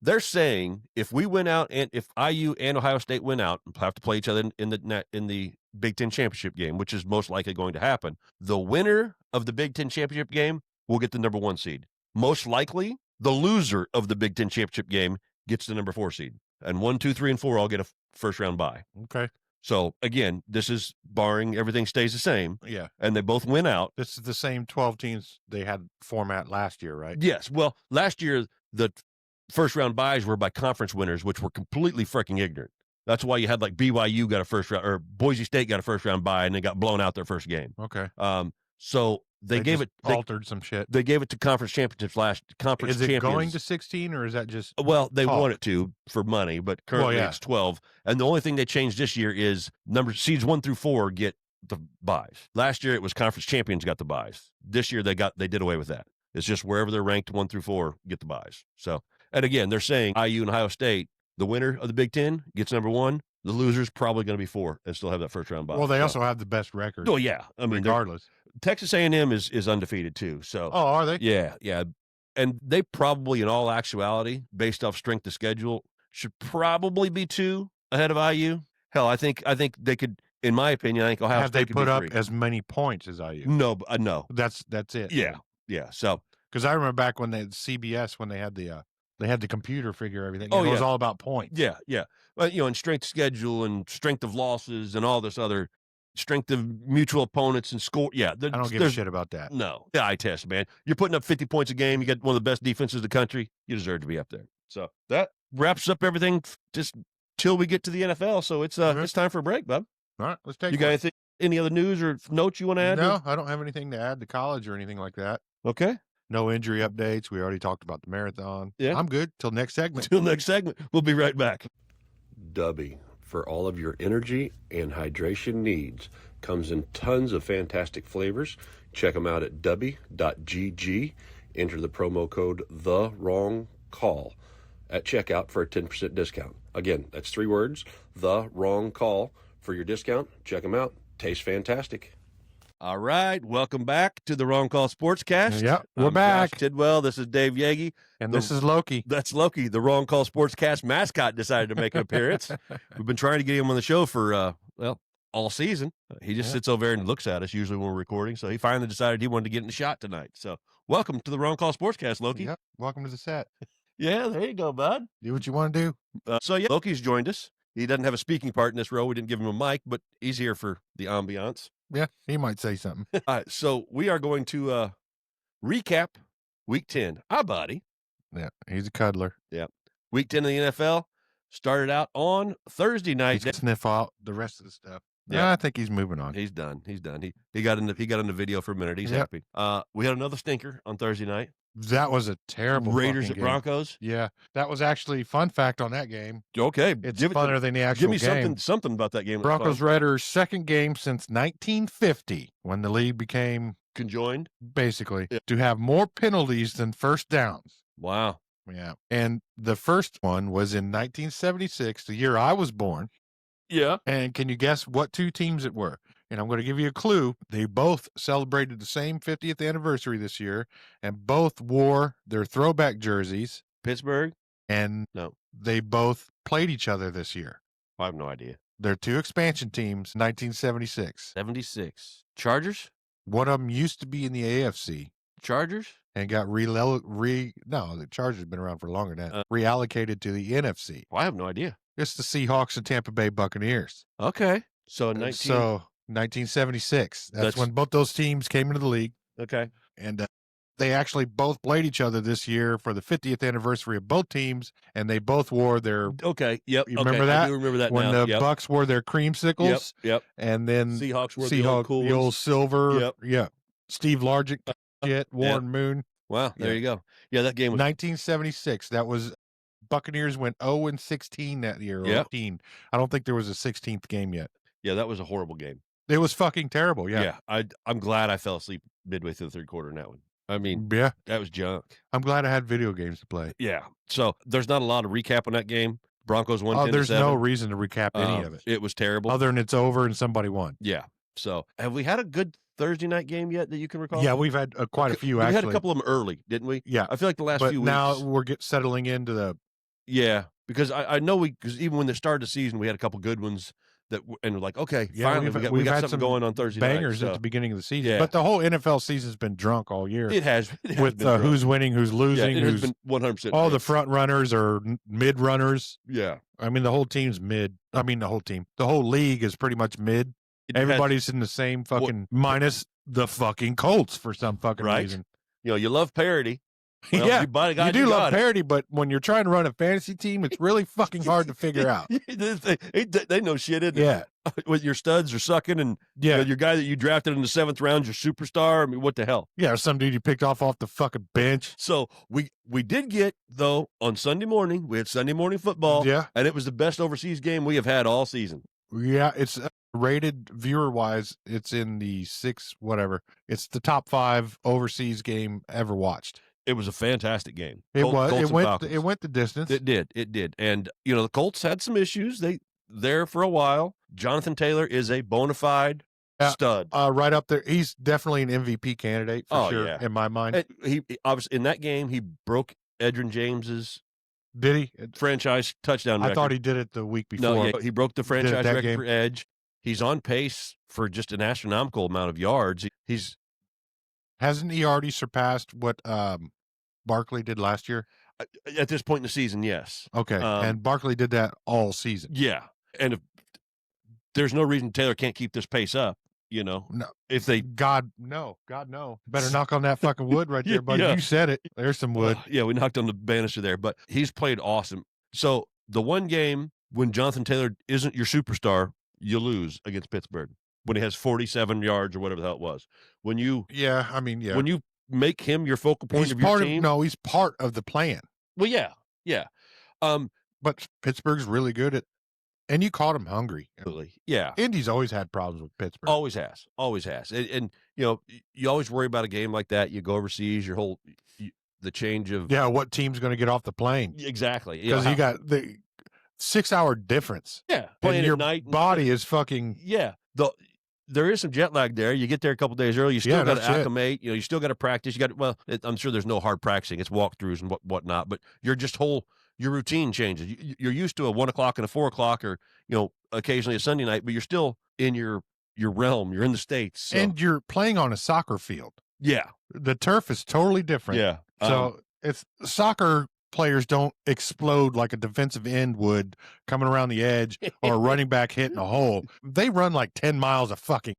They're saying if we win out, and if IU and Ohio State win out, and have to play each other in the Big Ten championship game, which is most likely going to happen, the winner of the Big Ten championship game will get the number 1 seed. Most likely, the loser of the Big Ten championship game gets the number 4 seed, and 1, 2, 3, and 4 all get a first round bye. Okay. So again, this is barring everything stays the same. Yeah. And they both win out. This is the same 12 teams they had format last year, right? Yes. Well, last year, the first round buys were by conference winners, which were completely freaking ignorant. That's why you had like BYU got a first round, or Boise State got a first round bye, and they got blown out their first game. Okay. So they gave it altered some shit. They gave it to conference championships Is it going to 16 or is that just? Well, they want it to for money, but currently it's 12. And the only thing they changed this year is seeds 1 through 4 get the buys. Last year it was conference champions got the buys. This year they did away with that. It's just wherever they're ranked 1 through 4 get the buys. So, and again, they're saying IU and Ohio State, the winner of the Big Ten gets number 1. The loser's probably going to be 4 and still have that first round bye. Well, they also have the best record. Oh yeah, I mean, regardless. Texas A&M is undefeated too. So. Oh, are they? Yeah, and they probably, in all actuality, based off strength of schedule, should probably be 2 ahead of IU. Hell, I think they could. In my opinion, I think Ohio State could be 3. Have they put up as many points as IU? No, no. That's it. Yeah. So, because I remember back when CBS when they had the computer figure everything. It was all about points. Yeah. But and strength of schedule and strength of losses and all this other strength of mutual opponents and score. Yeah, I don't give a shit about that. No, the eye test, man. You're putting up 50 points a game. You got one of the best defenses in the country. You deserve to be up there. So that wraps up everything just till we get to the NFL. So it's time for a break, bub. All right, let's take. You got anything Any other news or notes you want to add? No, I don't have anything to add to college or anything like that. Okay. No injury updates. We already talked about the marathon. Yeah. I'm good till next segment. Till next segment. We'll be right back. Dubby, for all of your energy and hydration needs. Comes in tons of fantastic flavors. Check them out at dubby.gg. Enter the promo code THEWRONGCALL at checkout for a 10% discount. Again, that's 3 words, The Wrong Call, for your discount. Check them out. Tastes fantastic. All right. Welcome back to the Wrong Call Sportscast. Yep, we're I'm back. Josh Tidwell. This is Dave Yagi. And this is Loki. That's Loki. The Wrong Call Sportscast mascot decided to make an appearance. We've been trying to get him on the show for, all season. He just sits over there and looks at us usually when we're recording. So he finally decided he wanted to get in the shot tonight. So welcome to the Wrong Call Sportscast, Loki. Yep. Welcome to the set. Yeah, there you go, bud. Do what you want to do. Loki's joined us. He doesn't have a speaking part in this role. We didn't give him a mic, but he's here for the ambiance. Yeah, he might say something. All right, so we are going to recap Week 10. Hi, buddy. Yeah, he's a cuddler. Yeah. Week 10 of the NFL started out on Thursday night. He's gonna sniff out the rest of the stuff. Yeah. I think he's moving on. He's done. He got in the video for a minute. He's happy. We had another stinker on Thursday night. That was a terrible Raiders fucking at Broncos. Game. Yeah, that was actually fun fact on that game. Okay, It's funner than the actual Give me game. something about that game. Broncos Raiders' second game since 1950, when the league became conjoined, basically, to have more penalties than first downs. Wow. Yeah, and the first one was in 1976, the year I was born. Yeah. And can you guess what 2 teams it were? And I'm going to give you a clue. They both celebrated the same 50th anniversary this year, and both wore their throwback jerseys. Pittsburgh? And no, they both played each other this year. I have no idea. They're 2 expansion teams, 1976. 76. Chargers? One of them used to be in the AFC. Chargers? And got no, the Chargers have been around for longer than that. Reallocated to the NFC. Well, I have no idea. It's the Seahawks and Tampa Bay Buccaneers. Okay. So 1976. That's when both those teams came into the league. Okay. And they actually both played each other this year for the 50th anniversary of both teams, and they both wore their. Okay. Yep. You remember that? I do remember that when now. the Bucks wore their creamsicles. Yep. And then Seahawks wore the old silver. Yep. Yeah. Steve Largent, Warren Moon. Wow. There you go. Yeah, that game was 1976. That was Buccaneers went 0-16 that year. Yep. 18. I don't think there was a 16th game yet. Yeah, that was a horrible game. It was fucking terrible. Yeah. I'm glad I fell asleep midway through the third quarter in that one. I mean, that was junk. I'm glad I had video games to play. Yeah. So there's not a lot of recap on that game. Broncos won 10-7. There's no reason to recap any of it. It was terrible. Other than it's over and somebody won. Yeah. So have we had a good Thursday night game yet that you can recall? Yeah, we've had quite a few, we actually. had a couple of them early, didn't we? Yeah. I feel like the last few weeks. Now we're settling into the. Yeah, because I know because even when they started the season, we had a couple good ones and we're like, okay, finally we got something going on Thursday night. Bangers at the beginning of the season. Yeah. But the whole NFL season's been drunk all year. It has. With who's winning, who's losing. It has been 100%. All the front runners are mid runners. Yeah. I mean, the whole team's mid. I mean, the whole team. The whole league is pretty much mid. Everybody's in the same fucking minus the fucking Colts for some fucking reason. You know, you love parity. Well, you do love parity, but when you're trying to run a fantasy team, it's really fucking hard to figure out. They know shit, isn't it? Yeah. With your studs are sucking, and your guy that you drafted in the 7th round, your superstar. I mean, what the hell? Yeah, some dude you picked off the fucking bench. So we did get, though, on Sunday morning, we had Sunday morning football. Yeah. And it was the best overseas game we have had all season. Yeah, it's rated viewer-wise, it's in the 6, whatever. It's the top 5 overseas game ever watched. It was a fantastic game. It Colts it went the distance. It did. And, you know, the Colts had some issues. They there for a while. Jonathan Taylor is a bona fide stud. Right up there. He's definitely an MVP candidate for sure, in my mind. And he obviously, in that game, he broke Edgerrin James's Did he? franchise touchdown record. I thought he did it the week before. No, he broke the franchise record game. for Edge. He's on pace for just an astronomical amount of yards. Hasn't he already surpassed what Barkley did last year? At this point in the season, yes. Okay, and Barkley did that all season. Yeah, and if there's no reason Taylor can't keep this pace up, you know. No, if they God no. Better knock on that fucking wood right there, buddy. You said it. There's some wood. Yeah, we knocked on the banister there, but he's played awesome. So the one game when Jonathan Taylor isn't your superstar, you lose against Pittsburgh. when he has 47 yards or whatever the hell it was. When you when you make him your focal point he's of your part team. he's part of the plan. Well, yeah. But Pittsburgh's really good at, and you caught him hungry. Absolutely. Yeah. Indy's always had problems with Pittsburgh. Always has. And you know, you always worry about a game like that. You go overseas, the change of. Yeah, what team's going to get off the plane? Exactly. Because you got the 6-hour difference. Yeah. And your at night body is fucking. Yeah. There is some jet lag there. You get there a couple days early. You still got to acclimate. You know, you still got to practice. I'm sure there's no hard practicing. It's walkthroughs and whatnot. But your routine changes. You're used to a 1 o'clock and a 4 o'clock, or occasionally a Sunday night. But you're still in your realm. You're in the States, so. And you're playing on a soccer field. Yeah, the turf is totally different. Yeah, so it's soccer. Players don't explode like a defensive end would coming around the edge or a running back hitting a hole. They run like 10 miles a fucking,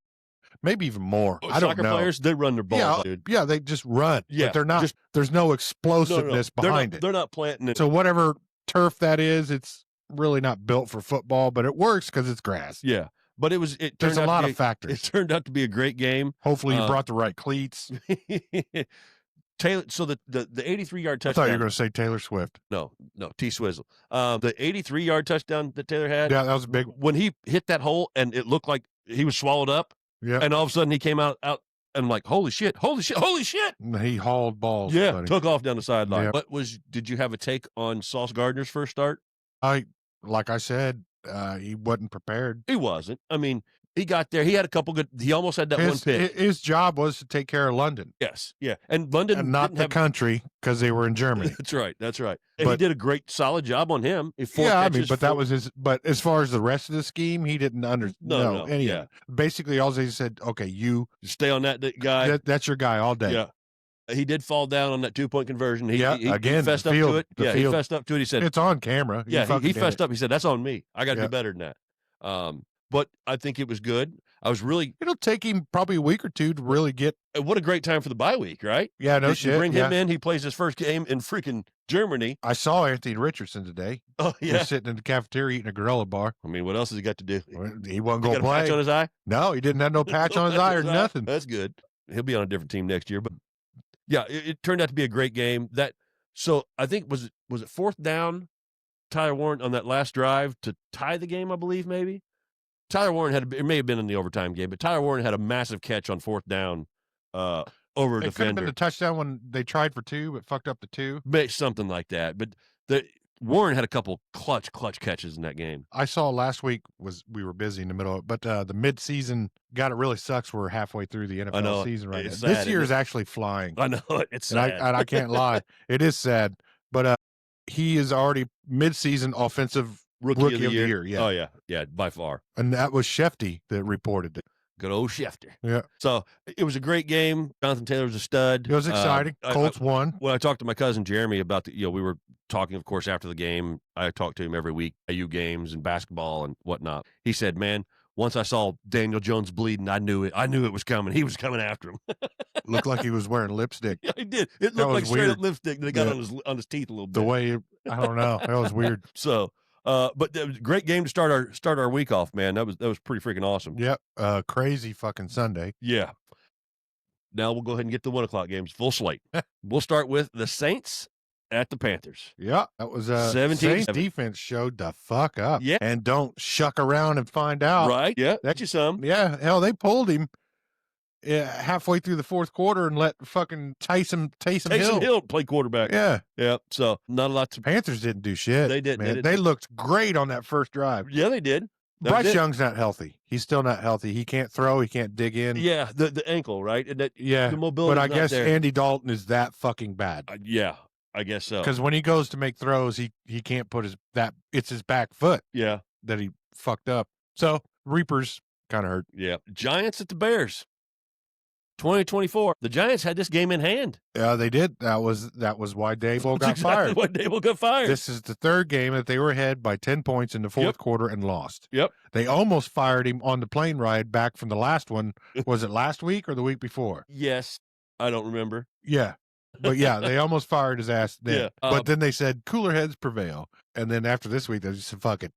maybe even more. I don't know. Soccer players, they run their balls, dude. Yeah, they just run. Yeah, but they're not. There's no explosiveness behind it. They're not planting it. So whatever turf that is, it's really not built for football, but it works because it's grass. Yeah, but there's a lot of factors. It turned out to be a great game. Hopefully, you brought the right cleats. Taylor, so the 83-yard touchdown. I thought you were going to say Taylor Swift. No, T Swizzle. The 83-yard touchdown that Taylor had. Yeah, that was big. When he hit that hole and it looked like he was swallowed up. Yeah. And all of a sudden he came out and I'm like, holy shit. And he hauled balls. Yeah, buddy. took off down the sideline. Yep. Did you have a take on Sauce Gardner's first start? Like I said, he wasn't prepared. He wasn't. I mean, he got there. He had a couple good. He almost had that one pick. His job was to take care of London. Yes, yeah, and London, and not the country, because they were in Germany. That's right. And he did a great, solid job on him. That was his. But as far as the rest of the scheme, he didn't know any of it. Basically, all they said, okay, you stay on that guy. That's your guy all day. Yeah. He did fall down on that 2-point conversion. He fessed up to it. He fessed up to it. He said, it's on camera. He fessed up. He said, that's on me. I got to do better than that. But I think it was good. It'll take him probably a week or two to really get. What a great time for the bye week, right? Yeah, no shit. You bring him in. He plays his first game in freaking Germany. I saw Anthony Richardson today. Oh, yeah. He's sitting in the cafeteria eating a granola bar. I mean, what else has he got to do? He wasn't going to play. Patch on his eye? No, he didn't have no patch on his eye or nothing. That's good. He'll be on a different team next year. But yeah, it turned out to be a great game. So I think was it fourth down? Tyler Warren on that last drive to tie the game, I believe, maybe. Tyler Warren it may have been in the overtime game, but Tyler Warren had a massive catch on fourth down over a defender. It could have been a touchdown when they tried for 2, but fucked up the 2. Something like that. But Warren had a couple clutch catches in that game. I saw last week we were busy in the middle of it, but the mid-season, God, it really sucks. We're halfway through the NFL season right now. Sad, this year is actually flying. I know it. It's sad. And I can't lie. It is sad, but he is already mid-season offensive rookie of the year. Yeah. Oh, yeah, by far. And that was Shefty that reported it. Good old Schefter. Yeah. So it was a great game. Jonathan Taylor was a stud. It was exciting. Colts won. When I talked to my cousin Jeremy about we were talking, of course, after the game. I talk to him every week, IU games and basketball and whatnot. He said, man, once I saw Daniel Jones bleeding, I knew it was coming. He was coming after him. Looked like he was wearing lipstick. Yeah, he did. It looked like straight up lipstick that he got on his teeth a little bit. The way, I don't know. That was weird. So, but it was a great game to start our week off, man. That was pretty freaking awesome. Yep. Crazy fucking Sunday. Yeah. Now we'll go ahead and get the 1 o'clock games, full slate. We'll start with the Saints at the Panthers. Yeah, that was 17. Saints defense showed the fuck up. Yeah. And don't shuck around and find out. Right. Yeah. That's you some. Yeah. Hell, they pulled him halfway through the fourth quarter and let fucking Taysom Hill play quarterback. Yeah. Yeah. So not a lot to. Panthers didn't do shit. They didn't. Man. They looked great on that first drive. Yeah, they did. Bryce Young's not healthy. He's still not healthy. He can't throw. He can't dig in. Yeah, the ankle, right? And the mobility. But I guess there. Andy Dalton is that fucking bad. Yeah, I guess so. Because when he goes to make throws, he can't put it's his back foot. Yeah, that he fucked up. So Reapers kind of hurt. Yeah, Giants at the Bears. 2024. The Giants had this game in hand. Yeah, they did. That was why Dable got fired. Why Dable got fired. This is the third game that they were ahead by 10 points in the fourth quarter and lost. Yep. They almost fired him on the plane ride back from the last one. Was it last week or the week before? Yes. I don't remember. Yeah. But yeah, they almost fired his ass then. Yeah. But then they said cooler heads prevail. And then after this week, they just said, fuck it.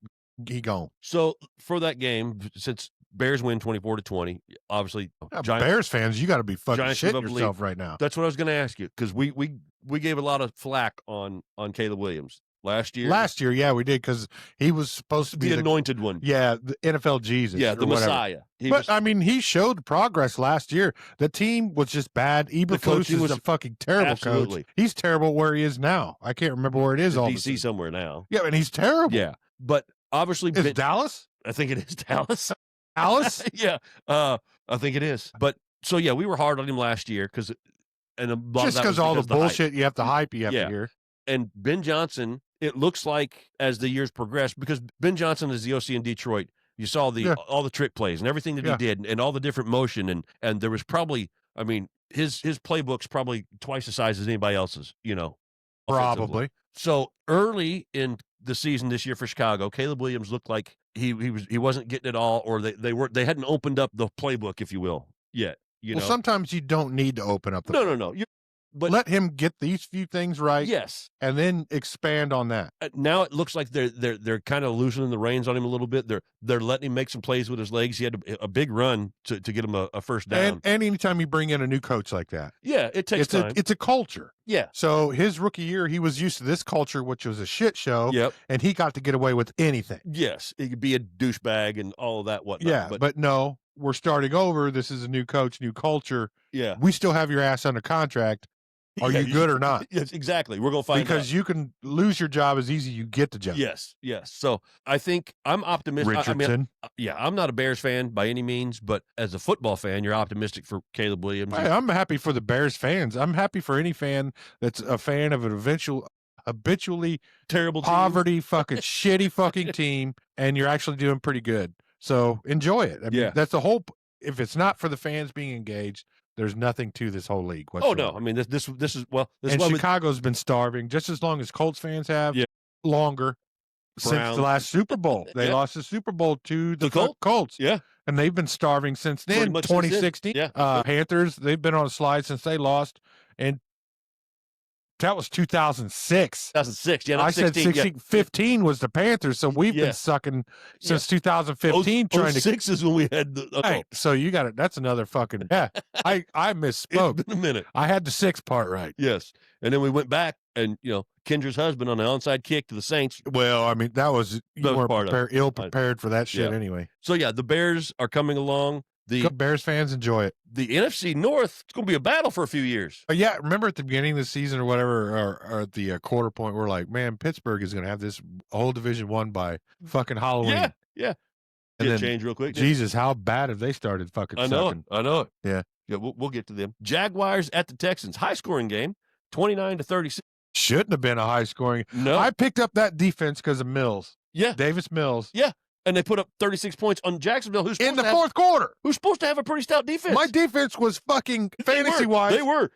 He gone. So for that game, since Bears win 24-20. Obviously, Giants, Bears fans, you got to be fucking Giants give shitting up a lead. yourself right now. That's what I was going to ask you, because we gave a lot of flack on Caleb Williams last year. Last year, yeah, we did, because he was supposed to be the anointed one. Yeah, the NFL Jesus. Yeah, the whatever. Messiah. I mean, he showed progress last year. The team was just bad. Eberflus is a fucking terrible coach. He's terrible where he is now. I can't remember where it is. All DC somewhere now. Yeah, and he's terrible. Yeah, but obviously, is Dallas? I think it is Dallas. Dallas? Yeah, I think it is. But so yeah, we were hard on him last year because all the bullshit you have to hype you have to hear. And Ben Johnson, it looks like as the years progress, because Ben Johnson is the OC in Detroit. You saw all the trick plays and everything that he did, and all the different motion, and there was probably, I mean, his playbook's probably twice the size as anybody else's. Probably. So early in the season this year for Chicago, Caleb Williams looked like he wasn't getting it all, or they hadn't opened up the playbook, if you will, yet. Sometimes you don't need to open up the No. But let him get these few things right. Yes. And then expand on that. Now it looks like they're kind of loosening the reins on him a little bit. They're letting him make some plays with his legs. He had a big run to get him a first down. And anytime you bring in a new coach like that. Yeah, it takes time. It's a culture. Yeah. So his rookie year, he was used to this culture, which was a shit show. Yep. And he got to get away with anything. Yes. He could be a douchebag and all of that whatnot. Yeah, but no, we're starting over. This is a new coach, new culture. Yeah. We still have your ass under contract. Are you good or not? Yes, exactly. We're going to find out. Because you can lose your job as easy as you get the job. Yes. So I think I'm optimistic. Richardson. I'm not a Bears fan by any means, but as a football fan, you're optimistic for Caleb Williams. Hey, I'm happy for the Bears fans. I'm happy for any fan that's a fan of an habitually terrible poverty fucking shitty fucking team, and you're actually doing pretty good. So enjoy it. I mean, that's the whole. If it's not for the fans being engaged, there's nothing to this whole league whatsoever. Oh no, I mean this is and Chicago's been starving just as long as Colts fans have. Longer since the last Super Bowl. They lost the Super Bowl to the Colts. Yeah, and they've been starving since then. 2016. Panthers. They've been on a slide since they lost, and that was 2006. 2006. Yeah, I said 16. 15 was the Panthers, so we've been sucking since 2015 trying to. 6 is when we had the. Hey, so you got it. That's another fucking. Yeah, I misspoke. It's been a minute. I had the 6 part right. Yes, and then we went back, and Kendra's husband on the onside kick to the Saints. Well, I mean that was you weren't ill prepared for that shit anyway. So yeah, the Bears are coming along. The Bears fans enjoy it. The NFC North, it's going to be a battle for a few years. Yeah, remember at the beginning of the season or whatever, or at the quarter point, we're like, man, Pittsburgh is going to have this whole division won by fucking Halloween. Yeah. And then change real quick. Jesus, how bad have they started fucking sucking? I know it. Yeah. Yeah, we'll get to them. Jaguars at the Texans. High-scoring game, 29-36. Shouldn't have been a high-scoring. No. I picked up that defense because of Mills. Yeah. Davis Mills. Yeah. And they put up 36 points on Jacksonville, who's in the fourth quarter. Who's supposed to have a pretty stout defense. My defense was fucking fantasy-wise. They were.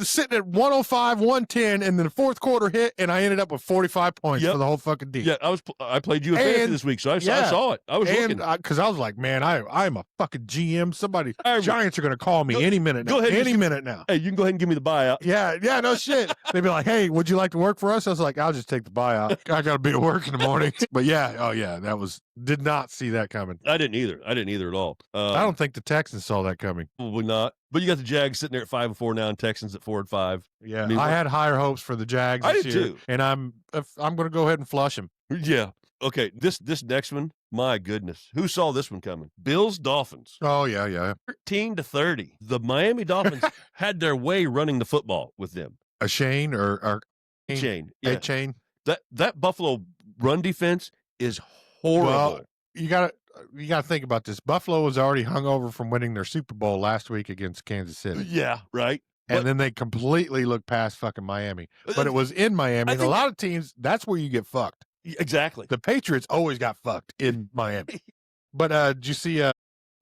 Sitting at 105, 110, and then the fourth quarter hit, and I ended up with 45 points for the whole fucking team. Yeah, I played you in fantasy this week, so I saw it. I was looking. Because I was like, man, I'm a fucking GM. Giants are going to go any minute now. Minute now. Hey, you can go ahead and give me the buyout. Yeah, no shit. They'd be like, hey, would you like to work for us? I was like, I'll just take the buyout. I got to be at work in the morning. But did not see that coming. I didn't either at all. I don't think the Texans saw that coming. Probably not. But you got the Jags sitting there at 5-4 now, and Texans at 4-5. Yeah, I had higher hopes for the Jags this year, too. And I'm going to go ahead and flush them. Yeah. Okay. This next one, my goodness, who saw this one coming? Bills Dolphins. Oh yeah. 13-30. The Miami Dolphins had their way running the football with them. A Shane or Shane. Yeah. Chain. That Buffalo run defense is horrible. Well, you got to think about this. Buffalo was already hungover from winning their Super Bowl last week against Kansas City. Yeah, right. And then they completely looked past fucking Miami. But it was in Miami. And a lot of teams, that's where you get fucked. Exactly. The Patriots always got fucked in Miami. But did you see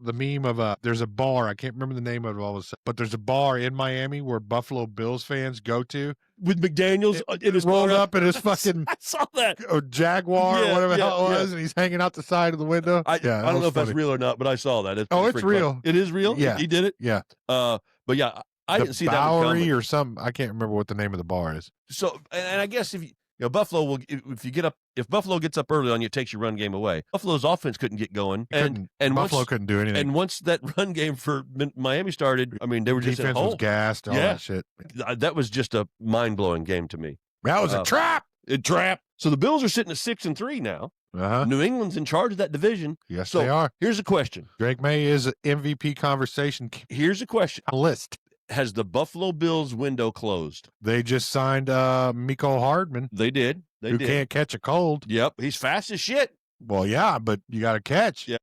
the meme of there's a bar, I can't remember the name of it all of a sudden, but there's a bar in Miami where Buffalo Bills fans go to. With McDaniels in his rolled up in his fucking I saw that. Jaguar or whatever the hell it was, and he's hanging out the side of the window. I don't know if that's real or not, but I saw that. It's real. Fun. It is real? Yeah. He did it? Yeah. But yeah, I didn't see that Bowery or something. I can't remember what the name of the bar is. So, and I guess if Buffalo will if Buffalo gets up early on you, it takes your run game away. Buffalo's offense couldn't get going, and Buffalo couldn't do anything. And once that run game for Miami started, I mean, they were just defense was gassed, all that shit. That was just a mind blowing game to me. That was a trap. A trap. So the Bills are sitting at 6-3 now. New England's in charge of that division. Yes, they are. Here's a question. Drake May is an MVP conversation. Here's a question. List. Has the Buffalo Bills window closed? They just signed Mecole Hardman. They did. Who can't catch a cold. Yep. He's fast as shit. Well, yeah, but you got to catch. Yeah.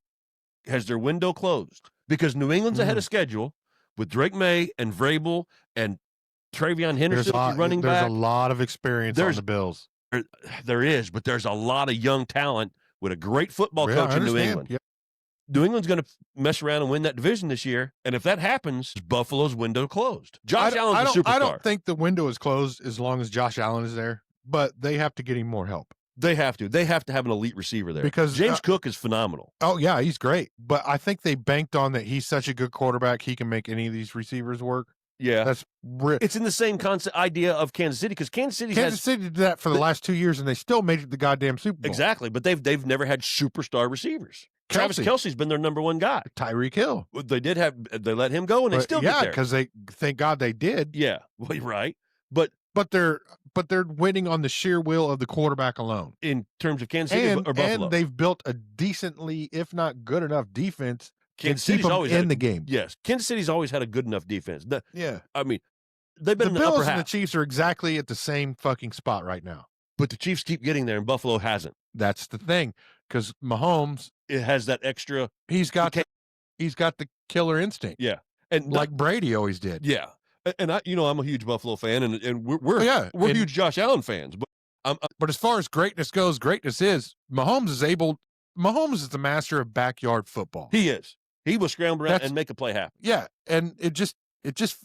Has their window closed? Because New England's ahead of schedule with Drake May and Vrabel and Travion Henderson running back. There's a lot of experience on the Bills. There is, but there's a lot of young talent with a great football coach in New England. Yeah. New England's going to mess around and win that division this year, and if that happens, Buffalo's window closed. Josh Allen's a superstar. I don't think the window is closed as long as Josh Allen is there, but they have to get him more help. They have to. They have to have an elite receiver there. Because James Cook is phenomenal. Oh, yeah, he's great. But I think they banked on that he's such a good quarterback, he can make any of these receivers work. Yeah. It's in the same idea of Kansas City, because Kansas City did that for the last 2 years, and they still made it the goddamn Super Bowl. Exactly, but they've never had superstar receivers. Travis Kelce's been their number one guy. Tyreek Hill. They let him go, and they still get there. Because thank God they did. Yeah, well, right. But they're winning on the sheer will of the quarterback alone. In terms of Kansas City or Buffalo. And they've built a decently, if not good enough, defense Kansas to keep City's always in the game. Yes, Kansas City's always had a good enough defense. I mean, they've been the in the upper Bills half. and the Chiefs are exactly at the same fucking spot right now. But the Chiefs keep getting there, and Buffalo hasn't. That's the thing, because Mahomes, it has that extra. He's got the killer instinct. Yeah, and like Brady always did. Yeah, and I'm a huge Buffalo fan, and we're huge Josh Allen fans. But but as far as greatness goes, greatness is Mahomes is the master of backyard football. He is. He will scramble around and make a play happen. Yeah, and it just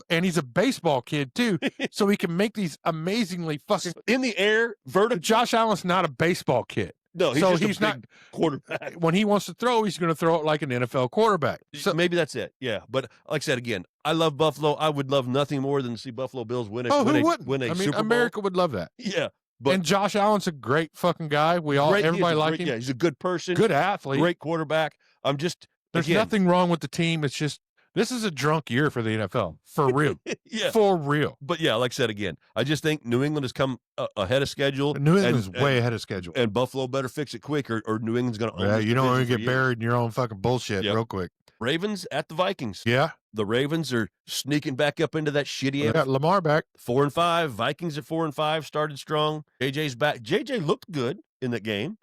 and he's a baseball kid too, so he can make these amazingly fucking in the air vertical. Josh Allen's not a baseball kid. No, he's not quarterback. When he wants to throw, he's going to throw it like an NFL quarterback. So maybe that's it. Yeah, but like I said again, I love Buffalo. I would love nothing more than to see Buffalo Bills win a Super Bowl. America would love that. Yeah. And Josh Allen's a great fucking guy. Everybody like him. Yeah, he's a good person, good athlete, great quarterback. There's nothing wrong with the team. It's just this is a drunk year for the NFL, for real. Yeah, for real. But yeah, like I said again, I just think New England has come ahead of schedule. New England's way ahead of schedule, and Buffalo better fix it quick, or New England's going to. Yeah, you don't want to get buried in your own fucking bullshit real quick. Ravens at the Vikings. Yeah, the Ravens are sneaking back up into that shitty. They got Lamar back, 4-5. Vikings at 4-5 started strong. JJ's back. JJ looked good in that game.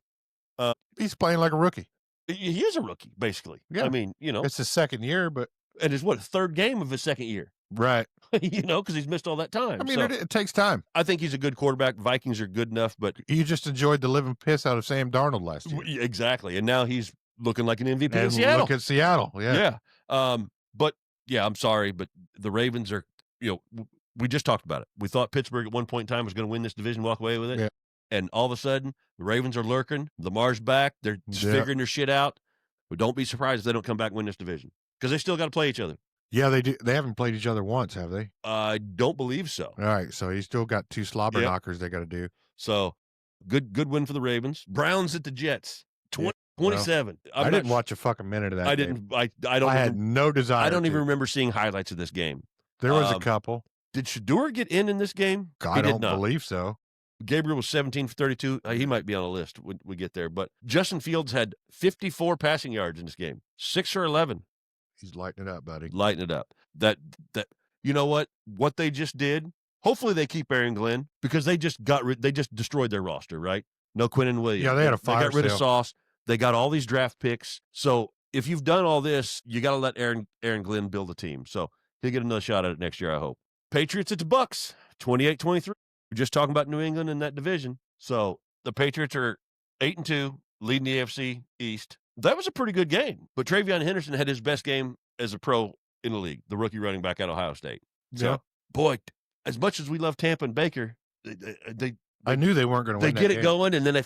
He's playing like a rookie. He is a rookie, basically. Yeah. I mean, it's his second year, but and it's third game of his second year, right? Because he's missed all that time. I mean, it takes time. I think he's a good quarterback. Vikings are good enough, but you just enjoyed the living piss out of Sam Darnold last year. Exactly, and now he's looking like an MVP in and Seattle. Look at Seattle, yeah. But yeah, I'm sorry, but the Ravens are. We just talked about it. We thought Pittsburgh at one point in time was going to win this division, walk away with it. Yeah. And all of a sudden, the Ravens are lurking. Lamar's back. They're just figuring their shit out. But don't be surprised if they don't come back and win this division, because they still got to play each other. Yeah, they do. They haven't played each other once, have they? I don't believe so. All right, so he's still got two slobber knockers they got to do. So good win for the Ravens. Browns at the Jets, 27. I didn't watch a fucking minute of that. I didn't. I don't. I had no desire. I don't even remember seeing highlights of this game. There was a couple. Did Shador get in this game? I don't believe so. Gabriel was 17 for 32. He might be on a list when we get there. But Justin Fields had 54 passing yards in this game, 6 for 11. He's lighting it up, buddy. Lighting it up. That you know what they just did. Hopefully they keep Aaron Glenn, because they just destroyed their roster. Right? No Quinnen Williams. Yeah, they had a fire They got rid of sale. Sauce. They got all these draft picks. So if you've done all this, you got to let Aaron Glenn build a team. So he'll get another shot at it next year, I hope. Patriots at the Bucks, 28-23. We're just talking about New England in that division. So the Patriots are 8-2, leading the AFC East. That was a pretty good game. But Travion Henderson had his best game as a pro in the league, the rookie running back out of Ohio State. So, boy, as much as we love Tampa and Baker, I knew they weren't going to win. They get it going, and then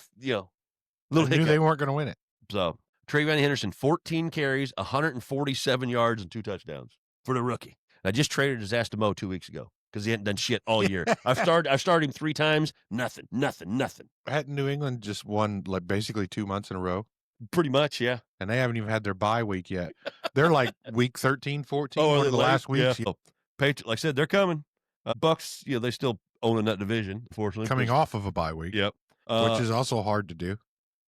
little hiccup. They weren't going to win it. So Travion Henderson, 14 carries, 147 yards, and 2 touchdowns for the rookie. I just traded his ass to Mo 2 weeks ago. because he hadn't done shit all year. I've started him 3 times. Nothing. Hadn't New England just won like basically 2 months in a row? Pretty much, yeah. And they haven't even had their bye week yet. They're like week 13, 14, are one they of the late? last weeks. Yeah. Like I said, they're coming. Bucks, they still owning that division, unfortunately. Coming off of a bye week. Yep. Which is also hard to do.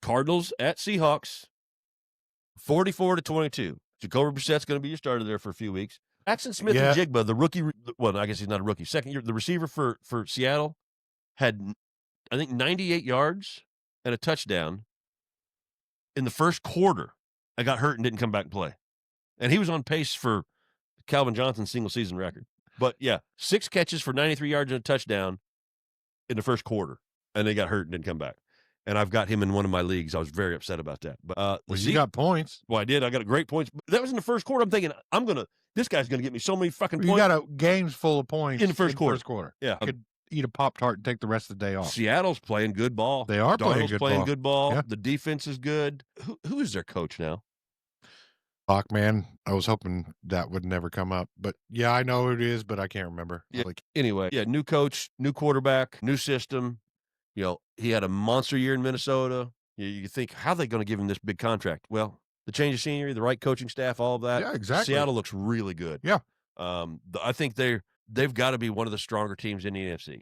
Cardinals at Seahawks, 44-22. Jacoby Brissett's going to be your starter there for a few weeks. Jackson Smith and Jigba, the rookie, well, I guess he's not a rookie. Second year, the receiver for Seattle had, I think, 98 yards and a touchdown in the first quarter. I got hurt and didn't come back and play. And he was on pace for Calvin Johnson's single-season record. But, 6 catches for 93 yards and a touchdown in the first quarter. And they got hurt and didn't come back. And I've got him in one of my leagues. I was very upset about that. But you got points. Well, I did. I got a great points. But that was in the first quarter. I'm thinking, this guy's going to get me so many fucking points. You got a game's full of points in the first quarter. Yeah. You could eat a Pop-Tart and take the rest of the day off. Seattle's playing good ball. They are playing good ball. Yeah. The defense is good. Who is their coach now? Man, I was hoping that would never come up. But, I know who it is, but I can't remember. Yeah. Anyway, new coach, new quarterback, new system. He had a monster year in Minnesota. You think, how are they going to give him this big contract? Well, the change of scenery, the right coaching staff, all of that. Yeah, exactly. Seattle looks really good. Yeah. I think they've got to be one of the stronger teams in the NFC.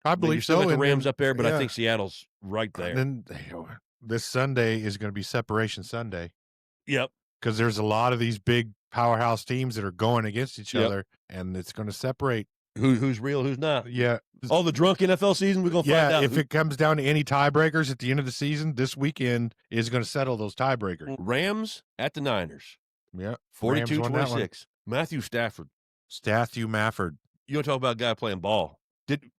I believe so. Got the Rams up there, but I think Seattle's right there. And then this Sunday is going to be Separation Sunday. Yep. Because there's a lot of these big powerhouse teams that are going against each other, and it's going to separate who's real, who's not. Yeah. All the drunk NFL season, we're going to find out. If it comes down to any tiebreakers at the end of the season, this weekend is going to settle those tiebreakers. Rams at the Niners. Yeah. 42-26. Matthew Stafford. Mafford. You want to talk about a guy playing ball. Did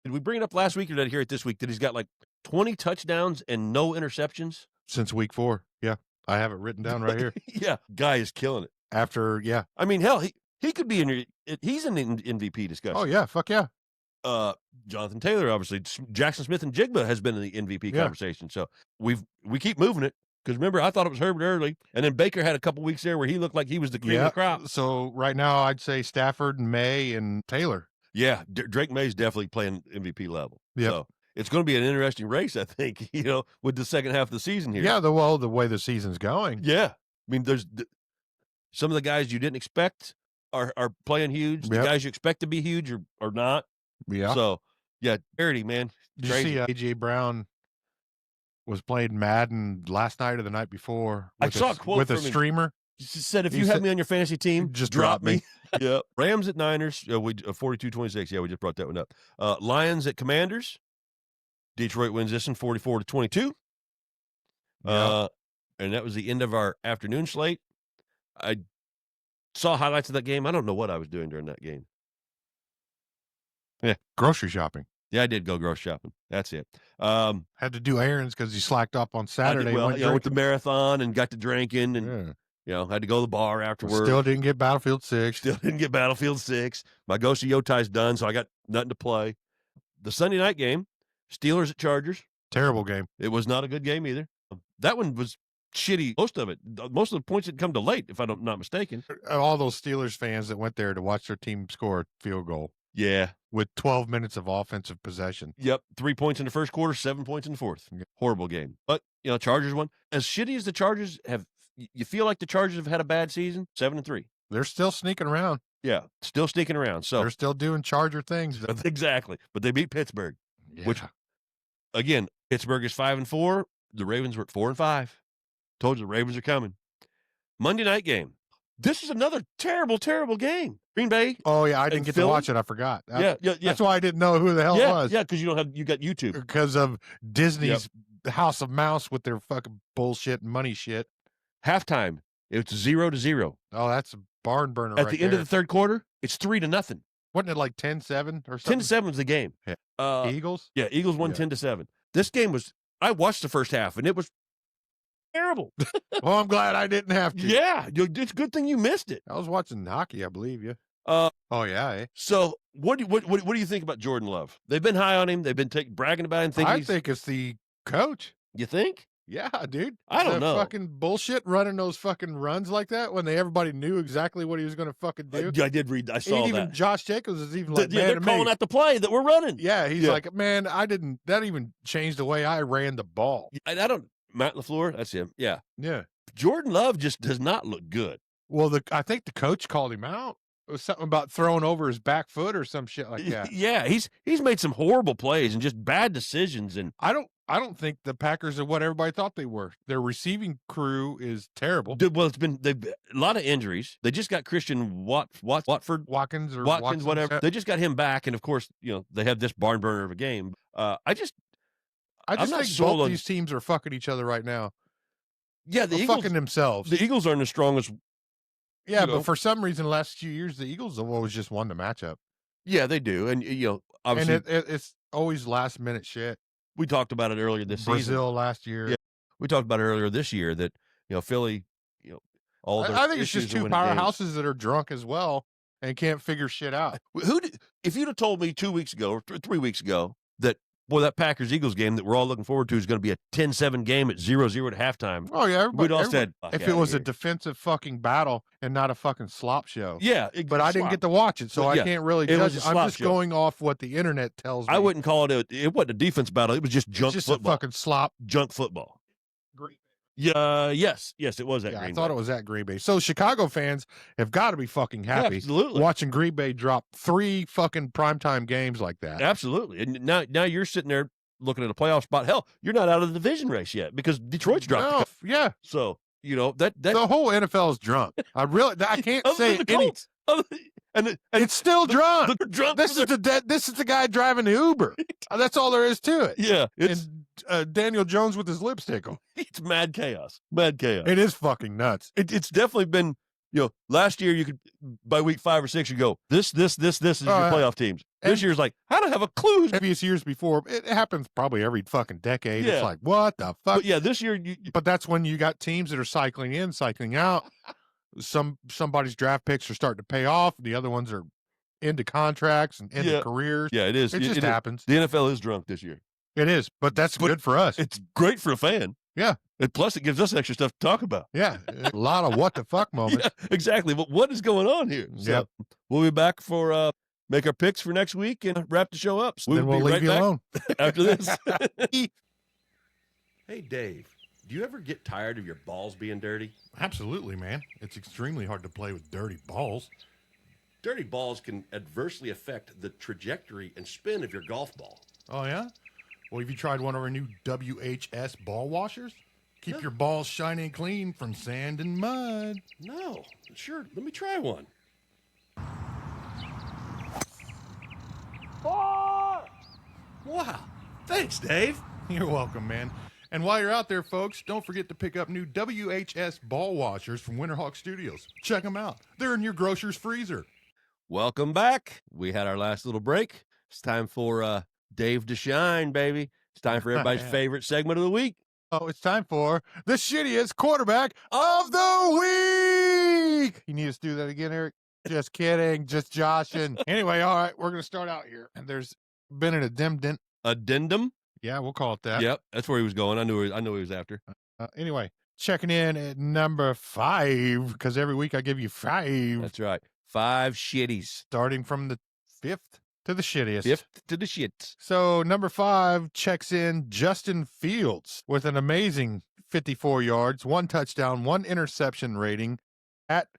we bring it up last week or did I hear it this week? That he's got like 20 touchdowns and no interceptions? Since week 4. Yeah. I have it written down right here. Yeah. Guy is killing it. I mean, hell, he could be he's in the MVP discussion. Oh, yeah. Fuck yeah. Jonathan Taylor, obviously. Jackson Smith and Jigba has been in the MVP conversation. So we keep moving it. Because remember, I thought it was Herbert early, and then Baker had a couple weeks there where he looked like he was the cream of the crop. So right now, I'd say Stafford, May, and Taylor. Yeah, Drake May's definitely playing MVP level. Yeah, so it's going to be an interesting race, I think. With the second half of the season here. Yeah, the way the season's going. Yeah, I mean, there's some of the guys you didn't expect are playing huge. The guys you expect to be huge are not. Yeah. So parity, man. Did you see AJ Brown was playing Madden last night or the night before? I saw a quote with from a streamer. He said, if you have me on your fantasy team, just drop me. Yeah. Rams at Niners, 42-26. Yeah, we just brought that one up. Lions at Commanders. Detroit wins this one 44-22. Yeah. And that was the end of our afternoon slate. I saw highlights of that game. I don't know what I was doing during that game. Yeah. Grocery shopping. Yeah, I did go grocery shopping. That's it. Had to do errands because you slacked up on Saturday. With the marathon and got to drinking and had to go to the bar afterwards. Still didn't get Battlefield 6. My Ghost of Yotai's done, so I got nothing to play. The Sunday night game, Steelers at Chargers. Terrible game. It was not a good game either. That one was shitty. Most of the points didn't come to late, if I'm not mistaken. All those Steelers fans that went there to watch their team score a field goal. Yeah. With 12 minutes of offensive possession. Yep. 3 points in the first quarter, 7 points in the fourth. Yeah. Horrible game. But, Chargers won. As shitty as the Chargers have, you feel like the Chargers have had a bad season? 7-3. They're still sneaking around. Yeah. Still sneaking around. So they're still doing Charger things. Exactly. But they beat Pittsburgh. Yeah. Which, again, Pittsburgh is 5-4. The Ravens were at 4-5. Told you the Ravens are coming. Monday night game. This is another terrible, terrible game. Green Bay. Oh, yeah. I didn't get to watch it. I forgot. Yeah. That's why I didn't know who the hell it was. Yeah, because you got YouTube. Because of Disney's House of Mouse with their fucking bullshit and money shit. Halftime, it's 0-0. Oh, that's a barn burner At the end of the third quarter, it's 3-0. Wasn't it like 10-7 or something? 10-7 was the game. Yeah. Eagles? Yeah, Eagles won 10-7. This game was, I watched the first half, and it was terrible. Well, I'm glad I didn't have to. Yeah, it's a good thing you missed it. I was watching hockey, I believe you. Oh yeah. Eh? So what do you think about Jordan Love? They've been high on him. They've been bragging about him. I think it's the coach. You think? Yeah, dude. I don't The know. fucking bullshit running those fucking runs like that when everybody knew exactly what he was going to fucking do. I did read. I saw Even that. Josh Jacobs is even like, man, they're calling out the play that we're running. Yeah, he's Yeah. like, man, that even changed the way I ran the ball. I don't. Matt LaFleur, that's him. Yeah. Yeah. Jordan Love just does not look good. Well, I think the coach called him out. It was something about throwing over his back foot or some shit like that. Yeah, he's made some horrible plays and just bad decisions. And I don't think the Packers are what everybody thought they were. Their receiving crew is terrible. Well, they've a lot of injuries. They just got Christian Watford, Watkins, whatever. Yeah. They just got him back, and of course, they have this barn burner of a game. I just think both these teams are fucking each other right now. Yeah, the Eagles fucking themselves. The Eagles aren't the strongest. Yeah, but for some reason, the last few years, the Eagles have always just won the matchup. Yeah, they do, and obviously, and it's always last minute shit. We talked about it earlier this season. Brazil last year. Yeah, we talked about it earlier this year that Philly, all their I think it's just two powerhouses that are drunk as well and can't figure shit out. If you'd have told me 2 weeks ago or 3 weeks ago that that Packers-Eagles game that we're all looking forward to is going to be a 10-7 game at 0-0 at halftime. Oh, yeah. We'd all said, if it was a defensive fucking battle and not a fucking slop show. Yeah. But I didn't get to watch it, so I can't really judge it. I'm just going off what the internet tells me. I wouldn't call it it wasn't a defense battle. It was just junk football. A fucking slop. Junk football. Green Bay. Yeah, yes, it was at Green Bay. I thought it was at Green Bay. So Chicago fans have got to be fucking happy. Absolutely. Watching Green Bay drop 3 fucking primetime games like that. Absolutely. And now you're sitting there looking at a playoff spot. Hell, you're not out of the division race yet because Detroit's dropped. Yeah. So, that the whole NFL is drunk. I can't say any. And it's still drunk. They're drunk. This is the guy driving the Uber. That's all there is to it. Yeah. And Daniel Jones with his lipstick on. It's mad chaos. Mad chaos. It is fucking nuts. It's definitely been, last year you could, by week 5 or 6, you go, this is your playoff teams. This year's like, I don't have a clue. Previous years before, it happens probably every fucking decade. Yeah. It's like, what the fuck? But yeah, this year. But that's when you got teams that are cycling in, cycling out. Somebody's draft picks are starting to pay off. The other ones are into contracts and into careers. Yeah, it is. It just happens. The NFL is drunk this year. It is, but that's good for us. It's great for a fan. Yeah. And plus, it gives us extra stuff to talk about. Yeah. A lot of what the fuck moments. Yeah, exactly. But what is going on here? So we'll be back for make our picks for next week and wrap the show up. So then we'll leave you alone after this. Hey, Dave, do you ever get tired of your balls being dirty? Absolutely, man. It's extremely hard to play with dirty balls. Dirty balls can adversely affect the trajectory and spin of your golf ball. Oh, yeah? Well, have you tried one of our new WHS ball washers? Keep your balls shiny and clean from sand and mud. No. Sure. Let me try one. 4! Wow. Thanks, Dave. You're welcome, man. And while you're out there, folks, don't forget to pick up new WHS ball washers from Winterhawk Studios. Check them out. They're in your grocer's freezer. Welcome back. We had our last little break. It's time for Dave to shine, baby. It's time for everybody's favorite segment of the week. Oh, it's time for the shittiest quarterback of the week. You need us to do that again, Eric? Just kidding. Just joshing. Anyway, all right, we're going to start out here. And there's been an addendum. Addendum? Yeah, we'll call it that. Yep, that's where he was going. I knew he was after. Anyway, checking in at number 5, because every week I give you 5. That's right. 5 shitties. Starting from the 5th to the shittiest. 5th to the shits. So number 5 checks in Justin Fields with an amazing 54 yards, 1 touchdown, 1 interception rating at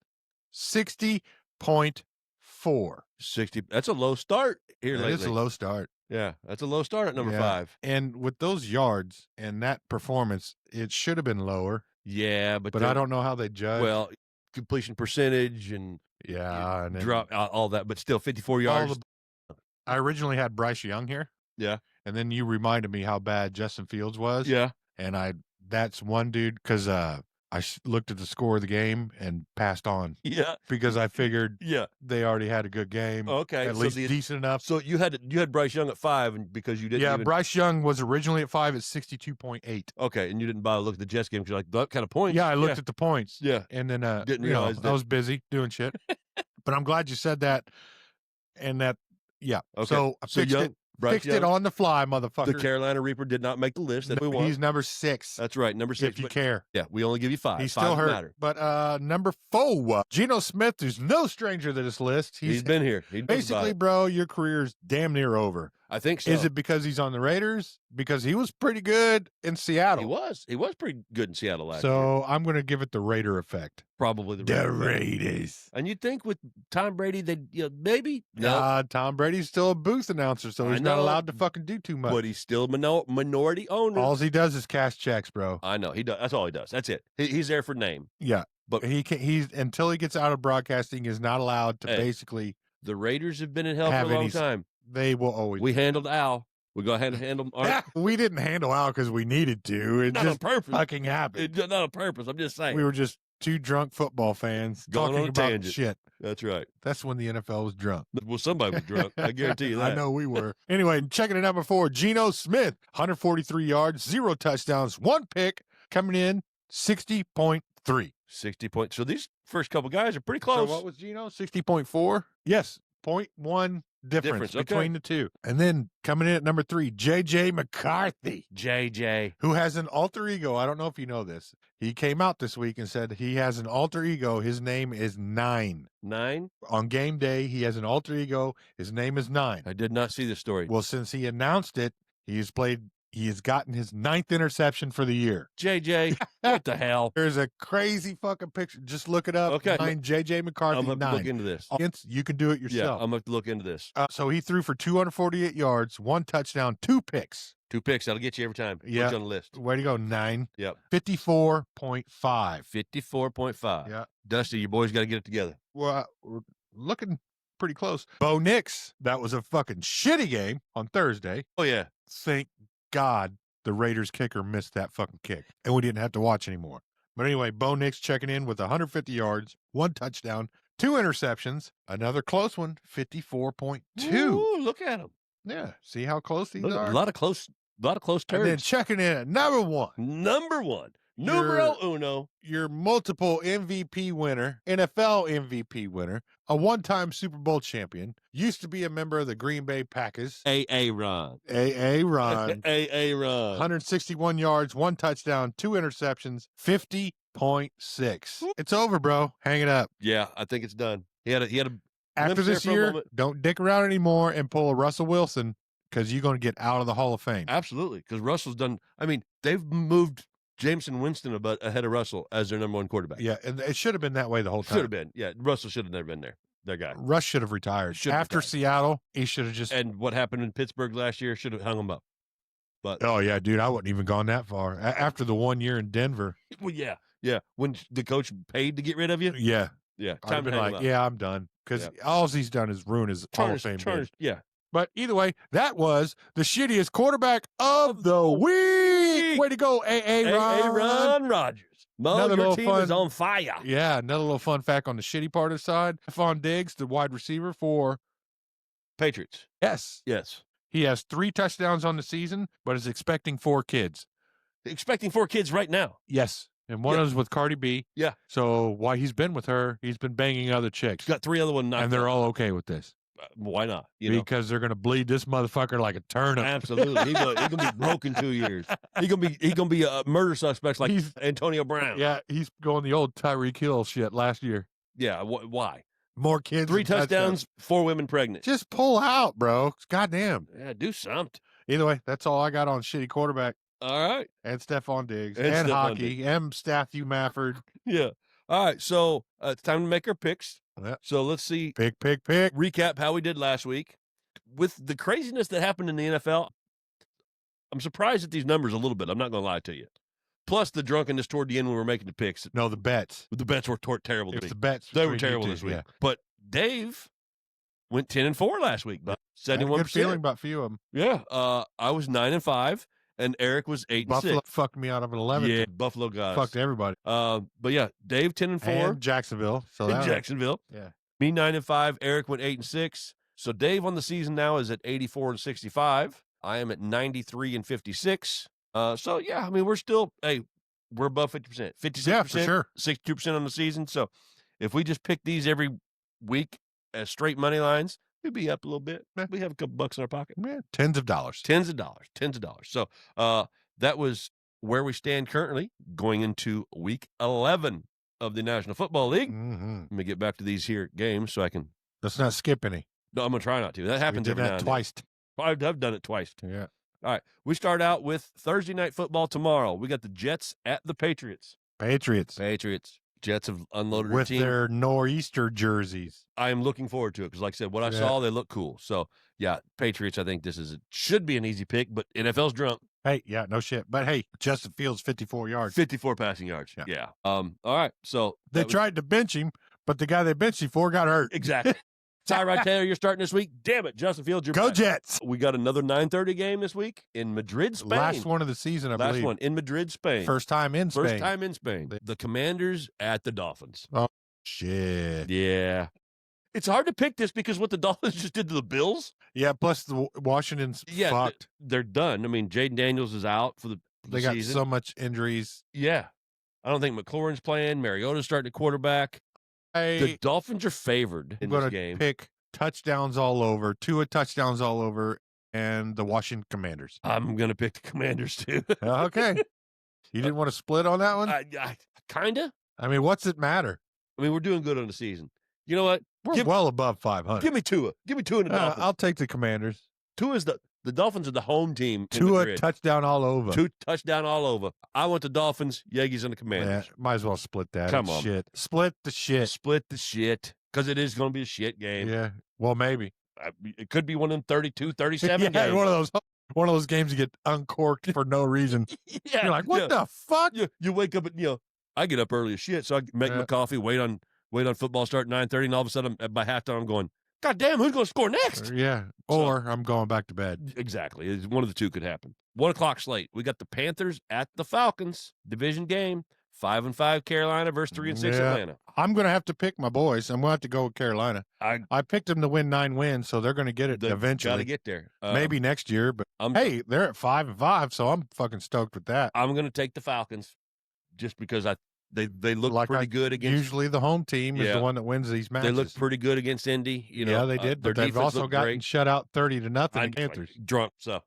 60.4. 60. That's a low start here lately. It's a low start. Yeah, that's a low start at number 5. And with those yards and that performance, it should have been lower. Yeah, but I don't know how they judge. Well, completion percentage and and drop all that, but still 54 yards. I originally had Bryce Young here. Yeah. And then you reminded me how bad Justin Fields was. Yeah. And that's one dude, because I looked at the score of the game and passed on. Yeah. Because I figured they already had a good game. Okay. At least decent enough. So you had Bryce Young at 5 and because you didn't. Yeah, Bryce Young was originally at 5 at 62.8. Okay. And you didn't bother to look at the Jets game because you're like, that kind of points. Yeah, I looked at the points. Yeah. And then didn't realize I was busy doing shit. But I'm glad you said that. And that, yeah. Okay. So I fixed it. Bryce Fixed it Young, on the fly, the motherfucker. Carolina Reaper did not make the list that we want. He's number 6. That's right, number 6. If you but care. yeah, we only give you 5. He's 5 still hurt. matter. But number 4, Geno Smith, who's no stranger to this list. He's been here. He knows about basically, it. bro, your career's damn near over. I think so. Is it because he's on the Raiders? Because he was pretty good in Seattle. He was pretty good in Seattle last year. So I'm going to give it the Raider effect. Probably the Raiders. And you'd think with Tom Brady, maybe. No. Tom Brady's still a booth announcer, so he's not allowed to fucking do too much. But he's still minority owner. All he does is cash checks, bro. I know. He does. That's all he does. That's it. He's there for name. Yeah. But he's until he gets out of broadcasting, is not allowed to basically. The Raiders have been in hell for a long time. They will always. We handled Al. We're going to handle Art. We didn't handle Al because we needed to. It Not just on purpose. fucking happened. Not on purpose. I'm just saying. We were just 2 drunk football fans Going talking on a about tangent. shit. That's right. That's when the NFL was drunk. Well, somebody was drunk. I guarantee you that. I know we were. Anyway, checking it out before, Geno Smith, 143 yards, 0 touchdowns, 1 pick, coming in 60.3. 60 points. So these first couple guys are pretty close. So what was Geno? 60.4? Yes, 0.1 difference okay. between the two. And then coming in at number 3, J.J. McCarthy. JJ. Who has an alter ego. I don't know if you know this. He came out this week and said he has an alter ego. His name is 9. 9? On game day, he has an alter ego. His name is 9. I did not see this story. Well, since he announced it, he has gotten his 9th interception for the year. JJ, what the hell? There's a crazy fucking picture. Just look it up. Okay. 9 J.J. McCarthy, I'm going to 9. look into this. You can do it Yeah, yourself. I'm going to look into this. So he threw for 248 yards, 1 touchdown, 2 picks. 2 picks. That'll get you every time. Yeah. Put you on the list. Way to go, 9. Yep. 54.5. 54.5. Yeah. Dusty, your boys got to get it together. Well, we're looking pretty close. Bo Nix, that was a fucking shitty game on Thursday. Oh, yeah. Thank God the Raiders kicker missed that fucking kick, and we didn't have to watch anymore. But anyway, Bo Nix checking in with 150 yards, 1 touchdown, 2 interceptions, another close one, 54.2. Ooh, look at him. Yeah, see how close these Look, are? a lot of close turns. And then checking in at number 1. Number 1. Numero uno. Your multiple MVP winner, NFL MVP winner, a 1-time Super Bowl champion, used to be a member of the Green Bay Packers. A.A. Ron. A.A. Ron. A.A. Ron. 161 yards, 1 touchdown, 2 interceptions, 50.6. It's over, bro. Hang it up. Yeah, I think it's done. He had a After glimpse there this for a year, moment. don't dick around anymore and pull a Russell Wilson because you're going to get out of the Hall of Fame. Absolutely, because Russell's done. I mean, they've moved Jameson Winston ahead of Russell as their number 1 quarterback. Yeah, and it should have been that way the whole time. Should have been. Yeah, Russell should have never been there. That guy. Russ should have retired. After Seattle, he should have just. And what happened in Pittsburgh last year should have hung him up. But Oh, yeah, dude, I wouldn't even gone that far. After the 1 year in Denver. well, yeah. When the coach paid to get rid of you, Yeah. yeah, I'd time to been hang like, him up. yeah, I'm done. Because all he's done is ruin his Hall of Fame. bid. Yeah. But either way, that was the shittiest quarterback of the week. Way to go, A.A. Ron. A.A. Ron Rodgers. Mo, Another your little team fun- is on fire. Yeah, another little fun fact on the shitty part of the side. Stephon Diggs, the wide receiver for Patriots. Yes. Yes. He has 3 touchdowns on the season, but is expecting 4 kids. Expecting 4 kids right now. Yes. And one of them is with Cardi B. Yeah. So while he's been with her, he's been banging other chicks. He's got 3 other ones knocked And they're out. all okay with this. Why not? You know? Because they're going to bleed this motherfucker like a turnip. Absolutely. He's gonna be broke in 2 years. He's gonna be a murder suspect like Antonio Brown. Yeah, he's going the old Tyreek Hill shit last year. Yeah. Why? More kids. 3 and touchdowns, 4 women pregnant. Just pull out, bro. Goddamn. Yeah, do something. Either way, that's all I got on shitty quarterback All right. and Stephon Diggs And and Stephon hockey and Matthew Mafford. Yeah. All right. So it's time to make our picks. Yeah. So let's see. Pick. Recap how we did last week. With the craziness that happened in the NFL, I'm surprised at these numbers a little bit. I'm not going to lie to you. Plus the drunkenness toward the end when we were making the picks. No, the bets. The bets were terrible to It's me. the bets. They were between you terrible two, this week. yeah. But Dave went 10-4 last week. But I had a 71%. good feeling about a few of them. Yeah. I was 9-5, and Eric was 8-6. Buffalo fucked me out of an 11. Yeah, Buffalo guys. Fucked everybody. But yeah, Dave 10-4 And Jacksonville. So in that Jacksonville. Yeah. Me 9-5. Eric went 8-6. So Dave on the season now is at 84-65. I am at 93-56. So yeah, I mean we're still we're above 50%. 56%, Yeah, for sure. 62% on the season. So if we just pick these every week as straight money lines, We'd be up a little bit. Yeah. We have a couple bucks in our pocket. Yeah, tens of dollars. Tens of dollars. So that was where we stand currently going into week 11 of the National Football League. Mm-hmm. Let me get back to these here games so I can. Let's not skip any. No, I'm going to try not to. That happens We did every now that and twice. then. I've done it twice. Yeah. All right. We start out with Thursday night football tomorrow. We got the Jets at the Patriots. Patriots. Jets have unloaded With their team. their nor'easter jerseys. I am looking forward to it because, like I said, what I saw, they look cool. So, yeah, Patriots, I think should be an easy pick, but NFL's drunk. Hey, yeah, no shit. But hey, Justin Fields, 54 yards. 54 passing yards. Yeah. All right. So They tried to bench him, but the guy they benched him for got hurt. Exactly. Tyrod Taylor, you're starting this week. Damn it, Justin Fields, you're Go back. Jets. We got another 9:30 game this week in Madrid, Spain. Last one of the season, I believe. Last one in Madrid, Spain. First time in Spain. The Commanders at the Dolphins. Oh, shit. Yeah. It's hard to pick this because what the Dolphins just did to the Bills. Yeah, plus the Washington's fucked. They're done. I mean, Jaden Daniels is out for the They got season. so much injuries. Yeah. I don't think McLaurin's playing. Mariota's starting at quarterback. The Dolphins are favored in this game. Pick touchdowns all over, Tua touchdowns all over, and the Washington Commanders. I'm going to pick the Commanders, too. Okay. You didn't want to split on that one? I kind of. I mean, what's it matter? I mean, we're doing good on the season. You know what? We're well above 500. Give me Tua. Give me Tua and the Dolphins. I'll take the Commanders. Tua's the Dolphins are the home team. Tua touchdown all over. Tua touchdown all over. I want the Dolphins, Yankees, and the Commanders. Yeah, might as well split that. Come on. Shit. Split the shit. Split the shit. Because it is going to be a shit game. Yeah. Well, maybe. It could be one of them 32, 37 yeah, games. One of those games you get uncorked for no reason. Yeah. You're like, what the fuck? You wake up and, I get up early as shit, so I make my coffee, wait on football start at 9:30, and all of a sudden, by halftime, I'm going, God damn, who's going to score next? Yeah. Or I'm going back to bed. Exactly. One of the two could happen. 1 o'clock slate. We got the Panthers at the Falcons. Division game. 5-5 Carolina versus 3-6 Atlanta. I'm going to have to pick my boys. I'm going to have to go with Carolina. I picked them to win 9 wins, so they're going to get it eventually. Got to get there. Maybe next year, but hey, they're at 5-5, so I'm fucking stoked with that. I'm going to take the Falcons just because they look like pretty good against. Usually the home team is the one that wins these matches. They look pretty good against Indy. Yeah, they did, but they've also gotten shut out 30-0 the Panthers. Drunk, So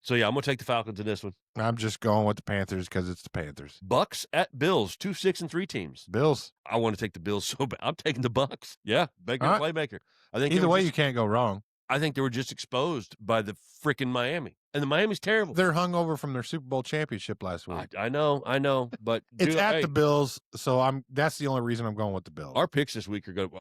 yeah, I'm going to take the Falcons in this one. I'm just going with the Panthers because it's the Panthers. Bucks at Bills, 2 6-3 teams. Bills. I want to take the Bills so bad. I'm taking the Bucks. Yeah, Baker playmaker. I think either way, you can't go wrong. I think they were just exposed by the freaking Miami, and the Miami's terrible. They're hungover from their Super Bowl championship last week. I know, but it's at the Bills, so that's the only reason I'm going with the Bills. Our picks this week are good.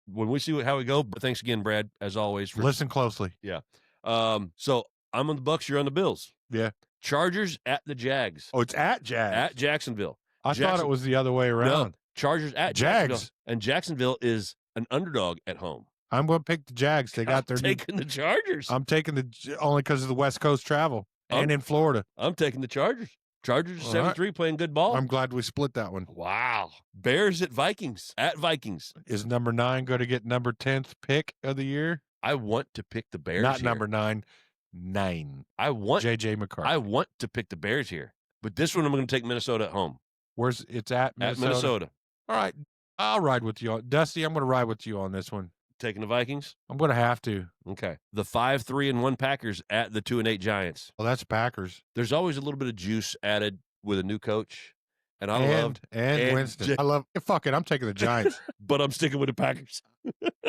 When we see how we go. But thanks again, Brad, as always. Listen closely. Yeah. So I'm on the Bucks. You're on the Bills. Yeah. Chargers at the Jags. Oh, it's at Jags. At Jacksonville. I thought it was the other way around. No, Chargers at Jacksonville. And Jacksonville is an underdog at home. I'm going to pick the Jags. They got their taking the Chargers. I'm taking only because of the West Coast travel and in Florida. I'm taking the Chargers. Chargers are 7-3 playing good ball. I'm glad we split that one. Wow. Bears at Vikings. At Vikings. Is number 9 going to get number 10th pick of the year? I want to pick the Bears. Not number 9. 9. I want J.J. McCarthy. I want to pick the Bears here, but this one I'm going to take Minnesota at home. It's at Minnesota? At Minnesota. All right, I'll ride with you. Dusty, I'm going to ride with you on this one. Taking the Vikings? I'm going to have to. Okay. The 5-3-1 Packers at the 2-8 Giants. Well, that's Packers. There's always a little bit of juice added with a new coach. And I loved Winston. I love fuck it. I'm taking the Giants. But I'm sticking with the Packers.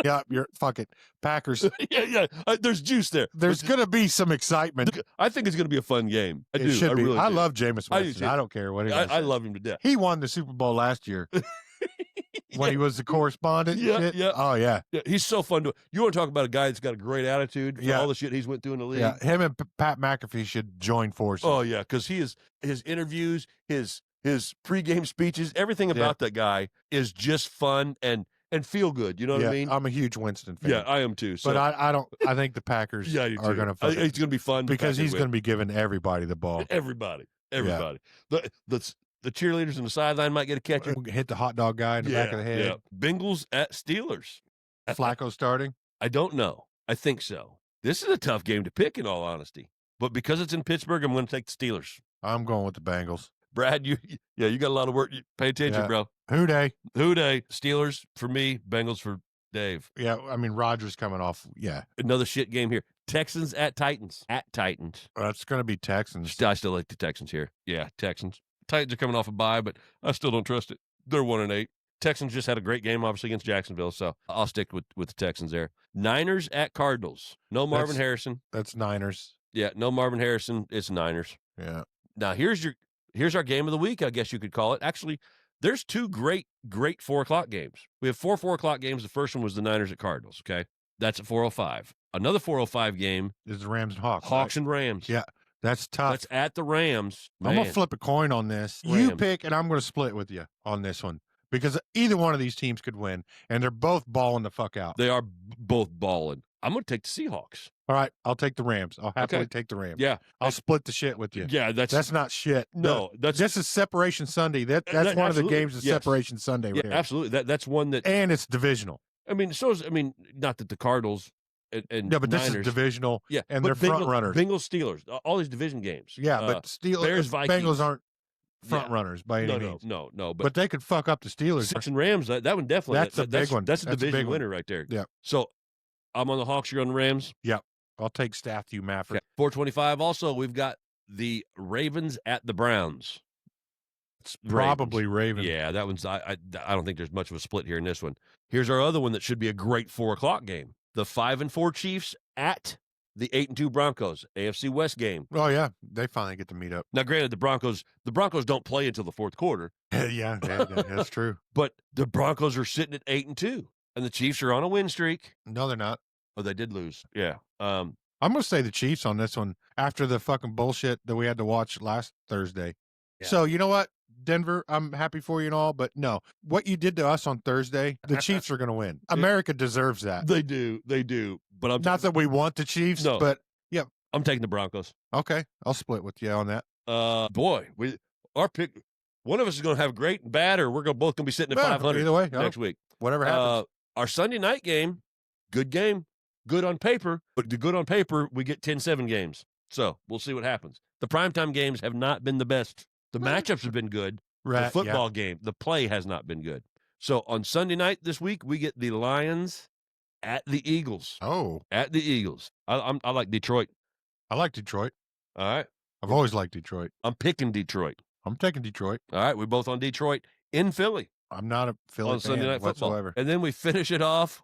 Yeah, fuck it. Packers. yeah. There's juice there. There's going to be some excitement. I think it's going to be a fun game. I do. Should be. Really I do. love Jameis Winston. I don't care what he does. I love him to death. He won the Super Bowl last year. When he was the correspondent. Yeah. Oh, yeah. He's so fun to. You want to talk about a guy that's got a great attitude for all the shit he's went through in the league? Yeah, him and Pat McAfee should join forces. Oh, yeah, because his interviews, his pregame speeches, everything about that guy is just fun and feel good. You know what I mean? I'm a huge Winston fan. Yeah, I am too. So. But I don't. I think the Packers are going to. It's going to be fun because he's going to be giving everybody the ball. Everybody. Yeah. The cheerleaders on the sideline might get a catcher. Hit the hot dog guy in the back of the head. Yeah. Bengals at Steelers. Flacco starting? I don't know. I think so. This is a tough game to pick, in all honesty. But because it's in Pittsburgh, I'm going to take the Steelers. I'm going with the Bengals. Brad, you got a lot of work. Pay attention, bro. Who day? Steelers for me, Bengals for Dave. Yeah, I mean, Rodgers coming off. Yeah, Another shit game here. Texans at Titans. At Titans. that's going to be Texans. I still like the Texans here. Yeah, Texans. Titans are coming off a bye, but I still don't trust it. They're 1-8. Texans just had a great game, obviously, against Jacksonville, so I'll stick with the Texans there. Niners at Cardinals. No Marvin Harrison. That's Niners. Yeah, no Marvin Harrison. It's Niners. Yeah. Now, here's our game of the week, I guess you could call it. Actually, there's two great 4 o'clock games. We have 4 o'clock games. The first one was the Niners at Cardinals, okay? That's at 4:05. Another 4:05 game is the Rams and Hawks. Hawks right? and Rams. Yeah, that's tough. That's at the Rams. Man. I'm going to flip a coin on this. Rams. You pick, and I'm going to split with you on this one because either one of these teams could win, and they're both balling the fuck out. They are both balling. I'm going to take the Seahawks. All right, I'll take the Rams. I'll happily take the Rams. Yeah. I'll split the shit with you. Yeah, that's not shit. No, this is Separation Sunday. That's one of the games of Separation Sunday. Right yeah, absolutely. That's one that, and it's divisional. I mean, not that the Cardinals and but Niners, this is divisional. Yeah, and they're front runners. Bengals, Steelers, all these division games. Yeah, but Bears, Vikings. Bengals aren't front runners by any means. No. But they could fuck up the Steelers. Hawks and Rams. That one definitely. That's a big one. That's a division winner right there. Yeah. So I'm on the Hawks. You're on the Rams. Yeah. I'll take Hugh Mafford. 425. Also, we've got the Ravens at the Browns. It's probably Ravens. Yeah, that one's. I don't think there's much of a split here in this one. Here's our other one that should be a great 4 o'clock game. The 5-4 Chiefs at the 8-2 Broncos. AFC West game. Oh yeah, they finally get to meet up. Now, granted, the Broncos don't play until the fourth quarter. yeah, that's true. But the Broncos are sitting at 8-2, and the Chiefs are on a win streak. No, they're not. Oh, they did lose. Yeah. I'm going to say the Chiefs on this one after the fucking bullshit that we had to watch last Thursday. Yeah. So, you know what, Denver, I'm happy for you and all, but no, what you did to us on Thursday, the Chiefs are going to win. America deserves that. They do. But I'm not that we want the Chiefs, but yeah. I'm taking the Broncos. Okay. I'll split with you on that. Boy, our pick, one of us is going to have great and bad, or we're both going to be sitting at 500 either way, next week. Whatever happens. Our Sunday night game, good game. Good on paper, but the good on paper, we get 10-7 games. So we'll see what happens. The primetime games have not been the best. The matchups have been good. Right, the football game, the play has not been good. So on Sunday night this week, we get the Lions at the Eagles. Oh. At the Eagles. I like Detroit. I like Detroit. All right. I've always liked Detroit. I'm picking Detroit. I'm taking Detroit. All right. We're both on Detroit in Philly. I'm not a Philly on Sunday night whatsoever. Football. And then we finish it off.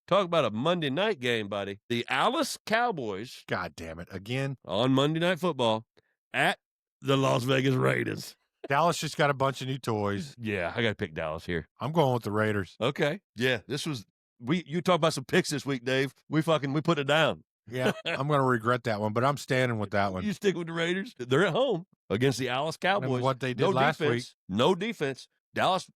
Talk about a Monday night game, buddy. The Dallas Cowboys. God damn it. Again. On Monday Night Football at the Las Vegas Raiders. Dallas just got a bunch of new toys. Yeah, I got to pick Dallas here. I'm going with the Raiders. Okay. Yeah, this was you talk about some picks this week, Dave. We put it down. Yeah, I'm going to regret that one, but I'm standing with that one. You stick with the Raiders. They're at home against the Dallas Cowboys. Remember what they did last week. No defense. Dallas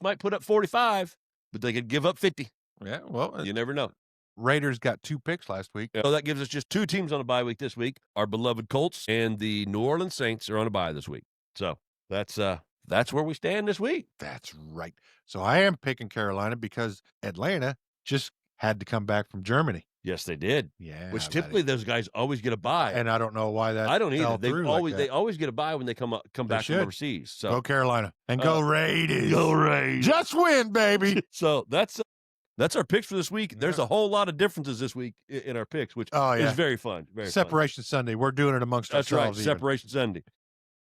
might put up 45, but they could give up 50. Yeah, well, you never know. Raiders got 2 picks last week. So that gives us just 2 teams on a bye week this week. Our beloved Colts and the New Orleans Saints are on a bye this week. So that's where we stand this week. That's right. So I am picking Carolina because Atlanta just had to come back from Germany. Yes, they did. Yeah. Which typically those guys always get a bye. And I don't know why that. I don't either. They always get a bye when they come back from overseas. So go Carolina and go Raiders. Go Raiders. Just win, baby. So that's our picks for this week. There's a whole lot of differences this week in our picks, which is very fun. Very Separation Sunday. We're doing it amongst ourselves. That's right. Separation Sunday.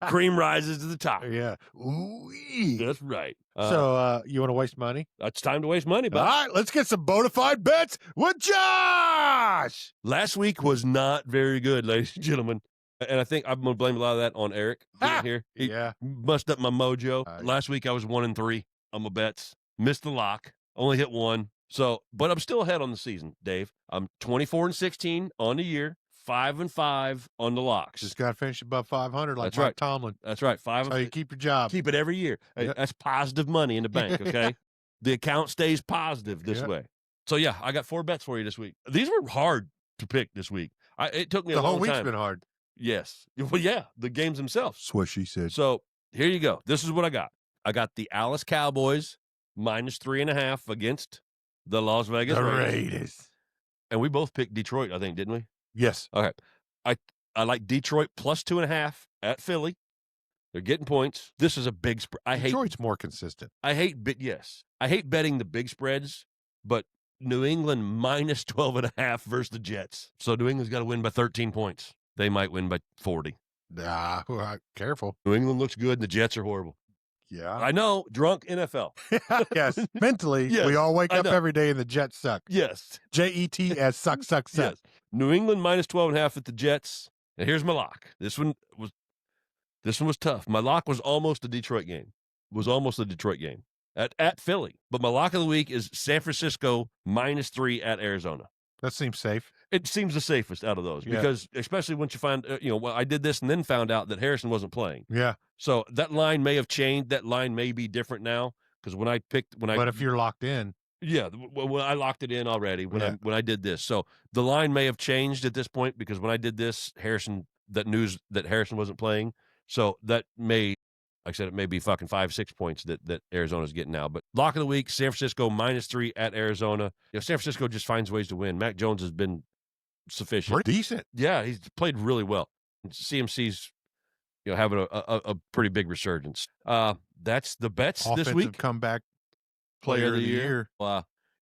Cream rises to the top. Yeah. Ooh-wee. That's right. So you want to waste money? It's time to waste money, bud. All right, let's get some bona fide bets with Josh. Last week was not very good, ladies and gentlemen. And I think I'm going to blame a lot of that on Eric here. He messed up my mojo. Last week I was 1-3 on my bets. Missed the lock. Only hit 1. So, but I'm still ahead on the season, Dave. I'm 24-16 on the year. 5-5 on the locks. Just got to finish above 500 like That's Mike right. Tomlin. That's right. That's how you keep your job. Keep it every year. Yep. That's positive money in the bank, okay? The account stays positive this way. So, yeah, I got 4 bets for you this week. These were hard to pick this week. It took me a long time. The whole week's been hard. Yes. Well, yeah, the games themselves. That's what she said. So, here you go. This is what I got. I got the Dallas Cowboys -3.5 against the Las Vegas Raiders. And we both picked Detroit, I think, didn't we? Yes. Okay. I like Detroit +2.5 at Philly. They're getting points. This is a big spread. Detroit's more consistent. I hate betting the big spreads, but New England minus 12.5 versus the Jets. So New England's got to win by 13 points. They might win by 40. Careful. New England looks good, and the Jets are horrible. Yeah. I know, drunk NFL. Yes. Mentally, Yes, we all wake I up know. every day and the Jets suck. Yes. JETS suck. Yes. New England minus 12.5 at the Jets. And here's my lock. This one was tough. My lock was almost a Detroit game. At Philly. But my lock of the week is San Francisco minus 3 at Arizona. That seems safe. It seems the safest out of those because especially once you find, I did this and then found out that Harrison wasn't playing. Yeah. So that line may have changed. That line may be different now because But if you're locked in. Yeah, when I locked it in already when I did this. So the line may have changed at this point because when I did this, news that Harrison wasn't playing. So that may, like I said, it may be fucking 5-6 points that Arizona's getting now. But lock of the week, San Francisco minus 3 at Arizona. San Francisco just finds ways to win. Mac Jones has been sufficient. Pretty decent. Yeah, he's played really well. CMC's having a pretty big resurgence. That's the bets Offensive this week. Comeback player of the year.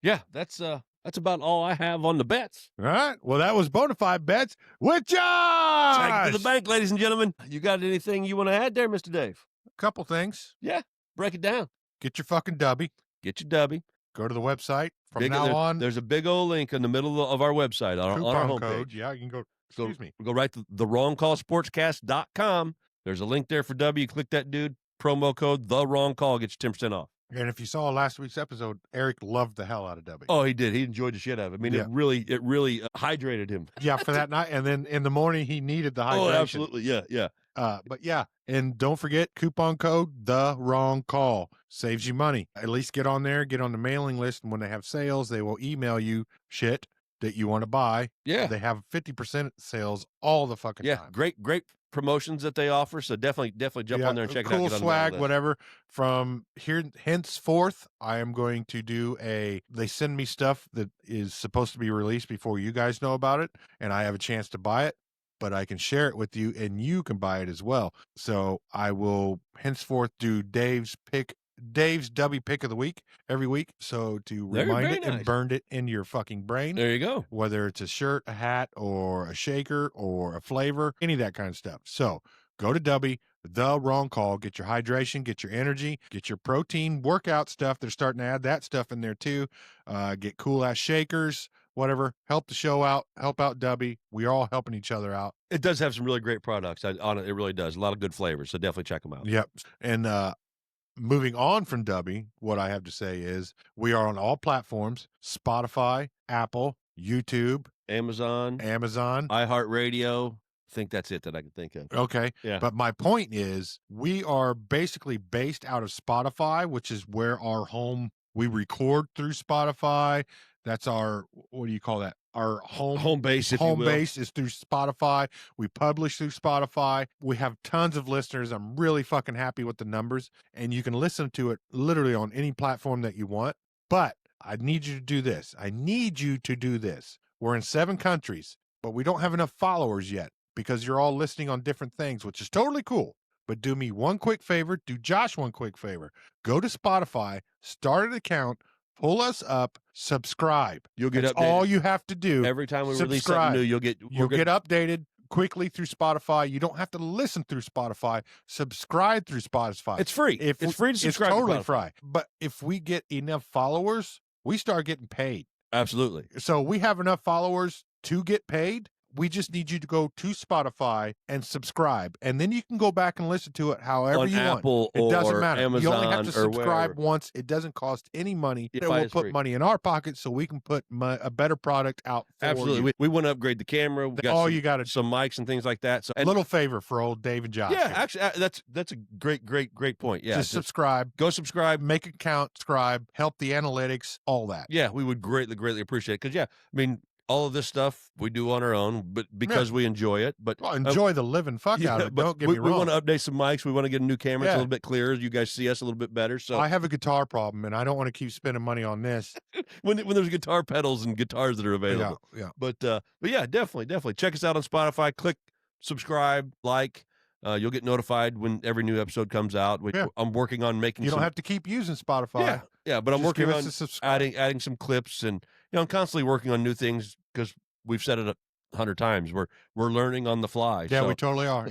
Yeah, that's about all I have on the bets. All right. Well, that was Bonafide Bets with Josh. Take it to the bank, ladies and gentlemen. You got anything you want to add there, Mr. Dave? A couple things. Yeah, break it down. Get your fucking dubby. Get your dubby. Go to the website. From now on, there's a big old link in the middle of our website on our homepage. Code. Yeah, you can go. Excuse me. Go right to thewrongcallsportscast.com. There's a link there for W. You click that, dude. Promo code The Wrong Call gets you 10% off. And if you saw last week's episode, Eric loved the hell out of W. Oh, he did. He enjoyed the shit out of it. I mean, it really hydrated him. Yeah, for that night. And then in the morning, he needed the hydration. Oh, absolutely. Yeah. But yeah, and don't forget coupon code The Wrong Call saves you money. At least get on there, get on the mailing list, and when they have sales, they will email you shit that you want to buy. Yeah, they have 50% sales all the fucking time. Great promotions that they offer. So definitely jump on there and check it out. Cool swag, whatever. From here henceforth, I am going to do they send me stuff that is supposed to be released before you guys know about it, and I have a chance to buy it. But I can share it with you, and you can buy it as well. So I will henceforth do Dave's W pick of the week every week. So to remind it and burn it into your fucking brain. There you go. Whether it's a shirt, a hat, or a shaker, or a flavor, any of that kind of stuff. So go to W, The Wrong Call. Get your hydration, get your energy, get your protein workout stuff. They're starting to add that stuff in there too. Get cool ass shakers. Whatever, help the show out, help out Dubby. We're all helping each other out. It does have some really great products. It really does. A lot of good flavors, so definitely check them out. Yep. And moving on from Dubby, what I have to say is we are on all platforms: Spotify, Apple, YouTube, Amazon, iHeartRadio. I think that's it that I can think of. Okay. Yeah. But my point is we are basically based out of Spotify, which is where our home, we record through Spotify. That's our, what do you call that? Our home base, if home you will. base is through Spotify. We publish through Spotify. We have tons of listeners. I'm really fucking happy with the numbers, and you can listen to it literally on any platform that you want. But I need you to do this. We're in 7 countries, but we don't have enough followers yet because you're all listening on different things, which is totally cool. But do me one quick favor. Do Josh one quick favor. Go to Spotify, start an account, pull us up, subscribe. You'll get That's updated. all you have to do. Every time we release something new, you'll get updated quickly through Spotify. You don't have to listen through Spotify. Subscribe through Spotify. It's free. It's free to subscribe. It's totally free. But if we get enough followers, we start getting paid. Absolutely. So we have enough followers to get paid. We just need you to go to Spotify and subscribe, and then you can go back and listen to it however on you Apple want. It doesn't or matter. Amazon you only have to subscribe wherever. once. It doesn't cost any money. Yeah, It will it's put free. money in our pocket so we can put a better product out for Absolutely. you. We want to upgrade the camera. We got All some, you got to some mics and things like that. So, a little favor for old Dave and Josh. yeah, here. actually, that's a great point. Yeah, just subscribe, go subscribe. make an account, subscribe, help the analytics, all that. Yeah, we would greatly appreciate it because I mean, all of this stuff we do on our own, but because we enjoy it. But Well, enjoy the living fuck out of it. Don't get me wrong. We want to update some mics. We want to get a new camera. It's a Yeah. little bit clearer. You guys see us a little bit better. So I have a guitar problem, and I don't want to keep spending money on this. when there's guitar pedals and guitars that are available. Yeah. But yeah, definitely check us out on Spotify. Click subscribe, like. You'll get notified when every new episode comes out. I'm working on making. You don't have to keep using Spotify. Yeah, but I'm Just working give on us a subscribe. adding some clips and I'm constantly working on new things because we've said it 100 times. We're learning on the fly. Yeah, so we totally are.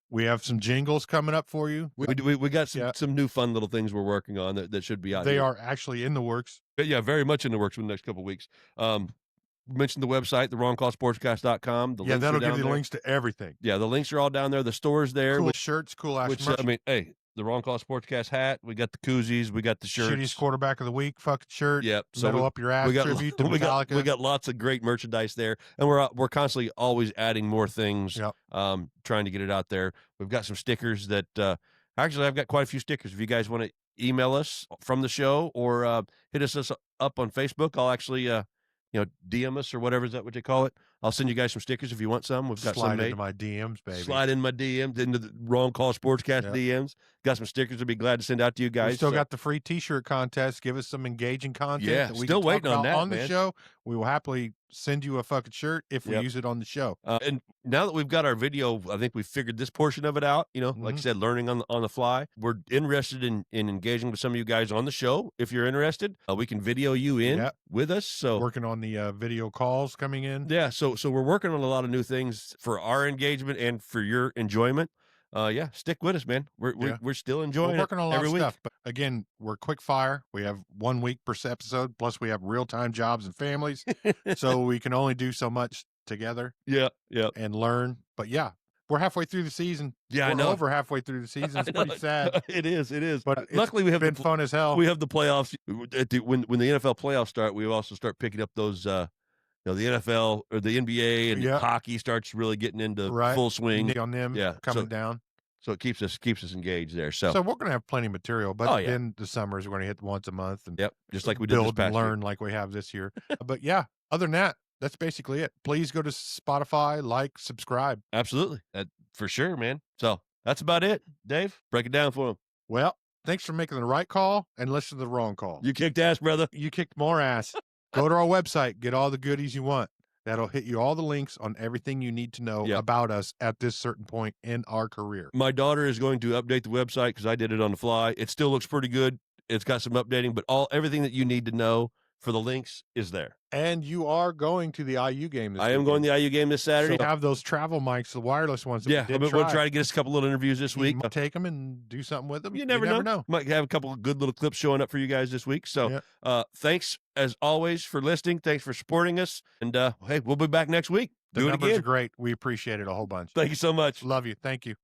We have some jingles coming up for you. we got some Yeah. some new fun little things we're working on that should be out. They here. are actually in the works. But yeah, very much in the works for the next couple of weeks. Mentioned the website, thewrongcallsportscast.com. The Yeah, links are that'll down give you there. links to everything. Yeah, the links are all down there. The store's there. Cool shirts, cool ass Which merch. I mean, hey, the Wrong Call Sportscast hat. We got the koozies. We got the shirts. Shittiest quarterback of the week fucking shirt. Yep. So Metal up your ass we got tribute to we Metallica. got lots of great merchandise there, and we're constantly always adding more things. Yep. Trying to get it out there. We've got some stickers that actually I've got quite a few stickers. If you guys want to email us from the show or hit us up on Facebook, I'll actually DM us or whatever. Is that what you call it? I'll send you guys some stickers if you want some. We've got some Slide made. into my DMs, baby. Slide in my DMs, into the Wrong Call Sportscast Yep. DMs. Got some stickers I'd be glad to send out to you guys. We still got the free T-shirt contest. Give us some engaging content. Yeah, that we still can talk waiting on about that, on the man. show. We will happily send you a fucking shirt if we Yep. use it on the show. And now that we've got our video, I think we've figured this portion of it out. Like I said, learning on the fly. We're interested in engaging with some of you guys on the show. If you're interested, we can video you in Yep. with us. So Working on the video calls coming in. yeah, so we're working on a lot of new things for our engagement and for your enjoyment. Yeah, stick with us, man. We're still enjoying We're working on a lot every of week. stuff, but again, we're quick fire. We have 1 week per episode, plus we have real time jobs and families, so we can only do so much together Yeah. and learn. But yeah, we're halfway through the season. Yeah, I we're know. over halfway through the season. It's pretty sad, It is. but luckily we have been the, fun as hell. we have the playoffs. When the NFL playoffs start, we also start picking up those. The NFL or the NBA and Yeah. hockey starts really getting into Right. full swing. on them Yeah, coming down. So it keeps us engaged there. So, So we're going to have plenty of material, but Oh, yeah. then the summers we're going to hit once a month and yep, just like we did this build past and learn like we have this year. But yeah, other than that, that's basically it. Please go to Spotify, like, subscribe. Absolutely, for sure, man. So that's about it. Dave, break it down for him. Well, thanks for making the right call and listen to the wrong call. You kicked ass, brother. You kicked more ass. Go to our website, get all the goodies you want. That'll hit you all the links on everything you need to know Yep. about us at this certain point in our career. My daughter is going to update the website because I did it on the fly. It still looks pretty good. It's got some updating, but everything that you need to know for the links is there. And you are going to the IU game this I am going to the IU game this Saturday. So have those travel mics, the wireless ones. That yeah, we did we'll try to get us a couple little interviews this You week. might take them and do something with them. You never know. Might have a couple of good little clips showing up for you guys this week. So thanks as always for listening. Thanks for supporting us. And hey, we'll be back next week. The Do it numbers again. are great. We appreciate it a whole bunch. Thank you so much. Love you. Thank you.